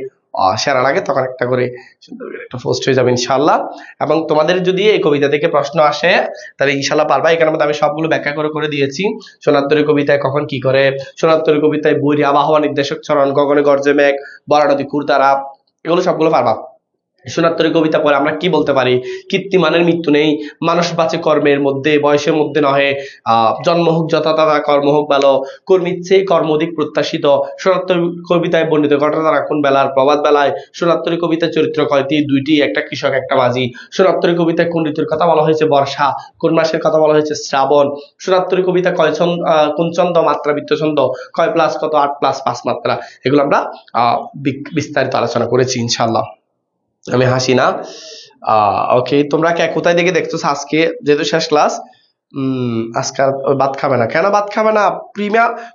সেরা লাগে তখন একটা করে সুন্দর করে একটা পোস্ট হয়ে যাবে ইনশাল্লাহ। এবং তোমাদের যদি এই কবিতা থেকে প্রশ্ন আসে তাহলে ইনশাল্লাহ পারবা। এখানে মধ্যে আমি সবগুলো ব্যাখ্যা করে করে দিয়েছি। সোনাত্তরী কবিতায় কখন কি করে, সোনাত্তরী কবিতায় বৈরী আবহাওয়া নির্দেশক চরণ, গগনে গর্জে মেঘ, বরা নদী কুর্তারা, এগুলো সবগুলো পারবা। সোনাত্তরী কবিতা পরে আমরা কি বলতে পারি? কীর্তিমানের মৃত্যু নেই, মানুষ বাঁচে কর্মের মধ্যে, বয়সের মধ্যে নহে, জন্ম হোক যথা তথা, কর্ম হোক ভালো, কর্মিচ্ছে কর্ম অধিক প্রত্যাশিত। সোনাত্তরী কবিতায় বর্ণিত ঘটনা রাখুন বেলার প্রবাদ বেলায়। সোনাত্তরী কবিতার চরিত্র কয়টি? দুইটি, একটা কৃষক একটা মাঝি। সোনাত্তরী কবিতায় কোন ঋতুর কথা বলা হয়েছে? বর্ষা। কোন মাসের কথা বলা হয়েছে? শ্রাবণ। সোনাত্তরী কবিতা কয় ছন্দ, কোন ছন্দ মাত্রা বৃত্ত ছন্দ, কয় প্লাস কত, 8+5 মাত্রা। এগুলো আমরা বিস্তারিত আলোচনা করেছি ইনশাল্লাহ। আমি হাসি না। ওকে, তোমরা কে কোথায় থেকে দেখছো আজকে? যেহেতু শেষ ক্লাস, আজকে ভাত খাবে না কেন? ভাত খাবে না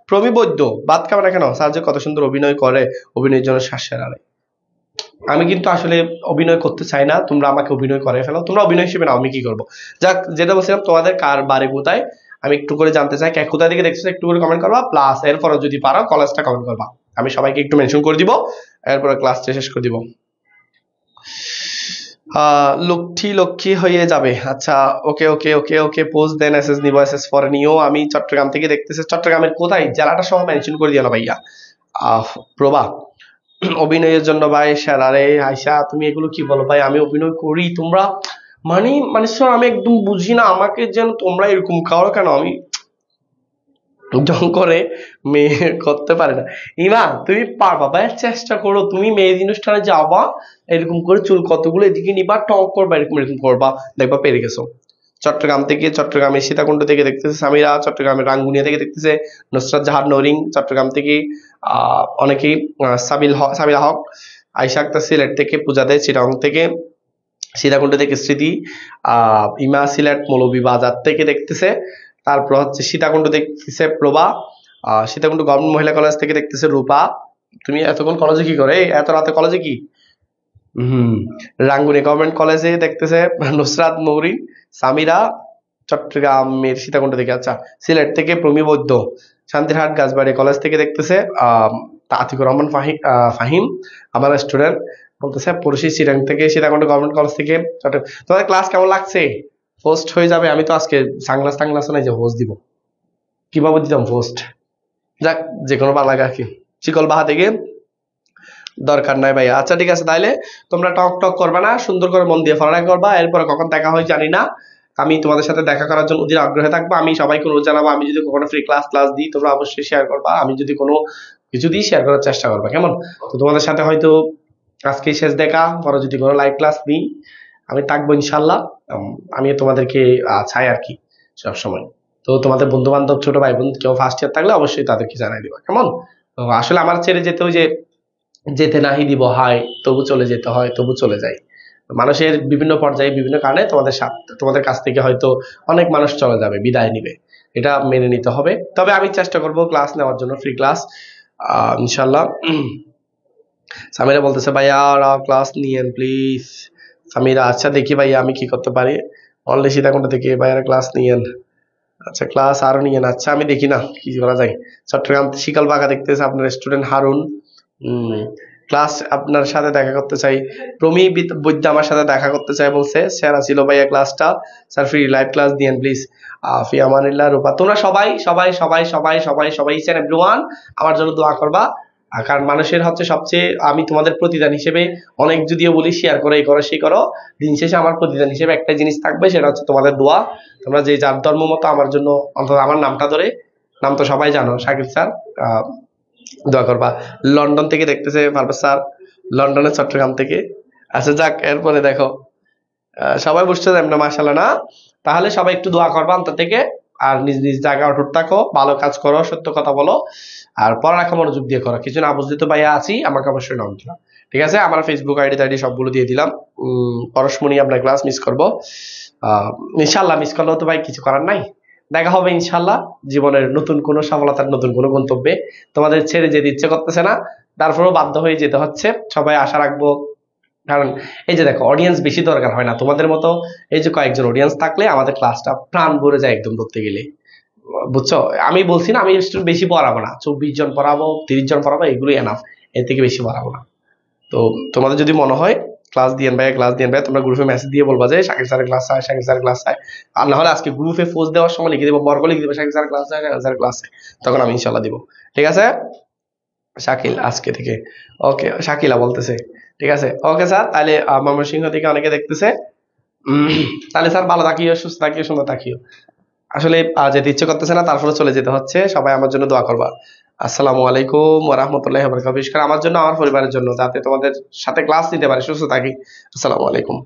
প্রমি বৈদ্য, ভাত খাবে না কেন? স্যার যে কত সুন্দর অভিনয় করে, অভিনয়ের জন্য শ্বাসের আড়ে। আমি কিন্তু আসলে অভিনয় করতে চাই না, তোমরা আমাকে অভিনয় করে ফেলো, তোমরা অভিনয় হিসেবে নাও, আমি কি করবো? যাক, যেটা বলছিলাম, তোমাদের কার বাড়ি কোথায় আমি একটু করে জানতে চাই। কে কোথায় থেকে দেখছো একটু করে কমেন্ট করবা, প্লাস এরপরে যদি পারো কলেজটা কমেন্ট করবা, আমি সবাইকে একটু মেনশন করে দিব, এরপরে ক্লাসটা শেষ করে দিব। লক্ষ্মী হয়ে যাবে। আচ্ছা, ওকে ওকে ওকে ওকে, পোস্ট দেন, এসএস নিব, এসএস পরে নিও। আমি চট্টগ্রাম থেকে দেখতেছি, চট্টগ্রামের কোথায় জেলাটা সহ মেনশন করে দিও না ভাইয়া। প্রভা, অভিনয়ের জন্য ভাই সেরা রে। আয়সা, তুমি এগুলো কি বলো ভাই? আমি অভিনয় করি, তোমরা মানে স্যার আমি একদম বুঝি না, আমাকে যেন তোমরা এরকম খাও কেন? আমি জং করে মেয়ে করতে পারে না। ইমা, তুমি পারবা ভাই, চেষ্টা করো, তুমি মেয়ের অনুষ্ঠানে যাবা, এরকম করে চুল কতগুলো এদিকে নিবা, টক করবা, এরকম এরকম করবা, দেখবা পেরে গেছো। চট্টগ্রামের সীতাকুণ্ড থেকে দেখতেছে সামিরা, চট্টগ্রামের রাঙ্গুনিয়া থেকে দেখতেছে নুসরাত জাহান নরিং, চট্টগ্রাম থেকে অনেকেই সাবিলা হক, আয়শা আক্তার সিলেট থেকে, পূজা দেয় চিটাগং থেকে, সীতাকুণ্ড থেকে স্মৃতি, ইমা সিলেট মৌলভীবাজার থেকে দেখতেছে, তারপর হচ্ছে সীতাকুণ্ড দেখতেছে প্রভা, সীতাকুণ্ড গভর্নমেন্ট মহিলা কলেজ থেকে দেখতেছে রূপা। তুমি এতক্ষণ কলেজে কি করে? এত রাতে কলেজে কি? রাঙ্গুনি গভর্নমেন্ট কলেজে দেখতেছে নুসরাত নৌরিন, সামিরা, চট্টগ্রামের সীতাকুণ্ড থেকে, আচ্ছা। সিলেট থেকে প্রমি বৈদ্য, শান্তিরহাট গাছবাড়ি কলেজ থেকে দেখতেছে আতিকুর রহমান ফাহিম আমার স্টুডেন্ট, বলতেছে পড়শি চিরাং থেকে, সীতাকুণ্ড গভর্নমেন্ট কলেজ থেকে। তোমাদের ক্লাস কেমন লাগছে? পোস্ট হয়ে যাবে। আমি তো আজকে সাংলাস টাংলাস নাই যে পোস্ট দিব, কিভাবে দিতাম পোস্ট। যাক, যে কোনো ভালো লাগে আর কি। চিকল বাহা থেকে দরকার নাই ভাই। আচ্ছা ঠিক আছে, তাইলে তোমরা টক টক করবে না, সুন্দর করে মন দিয়ে পড়ালেখা করবা। এরপরে কখন দেখা হয় জানি না, আমি তোমাদের সাথে দেখা করার জন্য অধীর আগ্রহে থাকবো। আমি সবাইকে অনুরোধ জানাবো, আমি যদি কখনো ফ্রি ক্লাস দিই তোমরা অবশ্যই শেয়ার করবা। আমি যদি কোনো কিছু দিই শেয়ার করার চেষ্টা করবা, কেমন? তো তোমাদের সাথে হয়তো আজকেই শেষ দেখা, পরে যদি কোনো লাইভ ক্লাস দিই আমি থাকবো ইনশাল্লাহ। আমি তোমাদেরকে চাই আর কি সবসময়। তো তোমাদের বন্ধু বান্ধব, ছোট ভাই বোন কেউ ফার্স্ট ইয়ার থাকলে অবশ্যই তাদেরকে জানাই দিবা, কেমন? তো আসলে আমার ছেড়ে যেতে ওই যে যেতে নাহি দিব হাই, তবু চলে যেতে হয়, তবু চলে যাই। মানুষের বিভিন্ন পর্যায়ে বিভিন্ন কারণে তোমাদের কাছ থেকে হয়তো অনেক মানুষ চলে যাবে, বিদায় নিবে, এটা মেনে নিতে হবে। তবে আমি চেষ্টা করব ক্লাস নেওয়ার জন্য, ফ্রি ক্লাস ইনশাল্লাহ। সামিরা বলতেছে ভাইয়া ক্লাস নিয়েন প্লিজ। সামিরা, আচ্ছা দেখি ভাইয়া আমি কি করতে পারি। অনলি সীতাকুণ্ড থেকে ভাইয়ারা ক্লাস নিয়েন। আচ্ছা ক্লাস আরো নিয়েন, আচ্ছা আমি দেখি না কি করা যায়। চট্টগ্রাম শিকাল বাগা দেখতেছে আপনার স্টুডেন্ট হারুন। ক্লাস আপনার সাথে দেখা করতে চাই। প্রমি বৈদ্য আমার সাথে দেখা করতে চাই বলছে, স্যার ছিল ভাইয়া ক্লাসটা, স্যার ফ্রি লাইভ ক্লাস দিয়েন প্লিজ। ফি আমানিল্লাহ রূপা, তোমরা সবাই সবাই সবাই সবাই সবাই সবাই ইচ এন্ড এভরিওয়ান আমার জন্য দোয়া করবা। কারণ মানুষের হচ্ছে সবচেয়ে, আমি তোমাদের প্রতিদান হিসেবে অনেক যদিও বলি শেয়ার করো, এই করো সেই করো, দিন শেষে আমার প্রতিদান হিসেবে একটা জিনিস থাকবে, সেটা হচ্ছে তোমাদের দোয়া। তোমরা যে যার ধর্ম মতো আমার জন্য অন্তত আমার নামটা ধরে, নাম তো সবাই জানো শাকিল স্যার, দোয়া করবা। লন্ডন থেকে দেখতেছে পারভেজ স্যার, লন্ডনের চট্টগ্রাম থেকে। আচ্ছা যাক, এরপরে দেখো সবাই বুঝতে যাবে না মাশাআল্লাহ না, তাহলে সবাই একটু দোয়া করবা অন্তর থেকে। আর নিজ নিজ জায়গায় অটুট থাকো, ভালো কাজ করো, সত্য কথা বলো, আর পড়ালেখা মনোযোগ দিয়ে করো। কিছু না বুঝতে তো ভাইয়া আছি, আমাকে অবশ্যই নাম দিলাম, ঠিক আছে? আমার ফেসবুক আইডি সবগুলো দিয়ে দিলাম। পরশমণি আপনার ক্লাস মিস করবো ইনশাল্লাহ, মিস করলেও তো ভাই কিছু করার নাই। দেখা হবে ইনশাল্লাহ জীবনের নতুন কোনো সফলতার নতুন কোনো গন্তব্যে। তোমাদের ছেড়ে যেতে ইচ্ছে করতেছে না, তারপরেও বাধ্য হয়ে যেতে হচ্ছে। সবাই আশা রাখবো, কারণ এই যে দেখো অডিয়েন্স বেশি দরকার হয় না, তোমাদের মতো এই যে কয়েকজন অডিয়েন্স থাকলে আমাদের ক্লাসটা প্রাণ ভরে যায় একদম ধরতে গেলে, বুঝছো? আমি বলছি না আমি স্টুডেন্ট বেশি পড়াবো না, 24 জন পড়াবো, 30 জন পড়াবো, এগুলোই এনাফ, এর থেকে বেশি পড়াবো না। তো তোমাদের যদি মনে হয় ক্লাস দিয়েন ভাই, ক্লাস দিয়েন ভাই, তোমরা গ্রুপে মেসেজ দিয়ে বলবা যে শাকিল স্যারের ক্লাস চাই, শাকিল স্যারের ক্লাস চাই। আর না হলে আজকে গ্রুপে পোস্ট দেওয়ার সময় লিখে দেবো, বর্গ লিখে দেবো শাকিল স্যারের ক্লাস চাই, শাকিল স্যারের ক্লাস চাই, তখন আমি ইনশাল্লাহ দিব, ঠিক আছে? শাকিল আজকে থেকে, ওকে শাকিলা বলতেছে, ঠিক আছে ওকে স্যার। তাহলে ময়মনসিংহ থেকে অনেকে দেখতেছে, তাহলে স্যার ভালো থাকিও, সুস্থ থাকিও, সুন্দর থাকিও। আসলে যেতে ইচ্ছে করতেছে না, তারপরে চলে যেতে হচ্ছে। সবাই আমার জন্য দোয়া করবা। আসসালামু আলাইকুম ওয়া রাহমাতুল্লাহি ওয়া বারাকাতুহু। বিশেষ করে আমার জন্য, আমার পরিবারের জন্য, যাতে তোমাদের সাথে ক্লাস নিতে পারি, সুস্থ থাকি। আসসালামু আলাইকুম।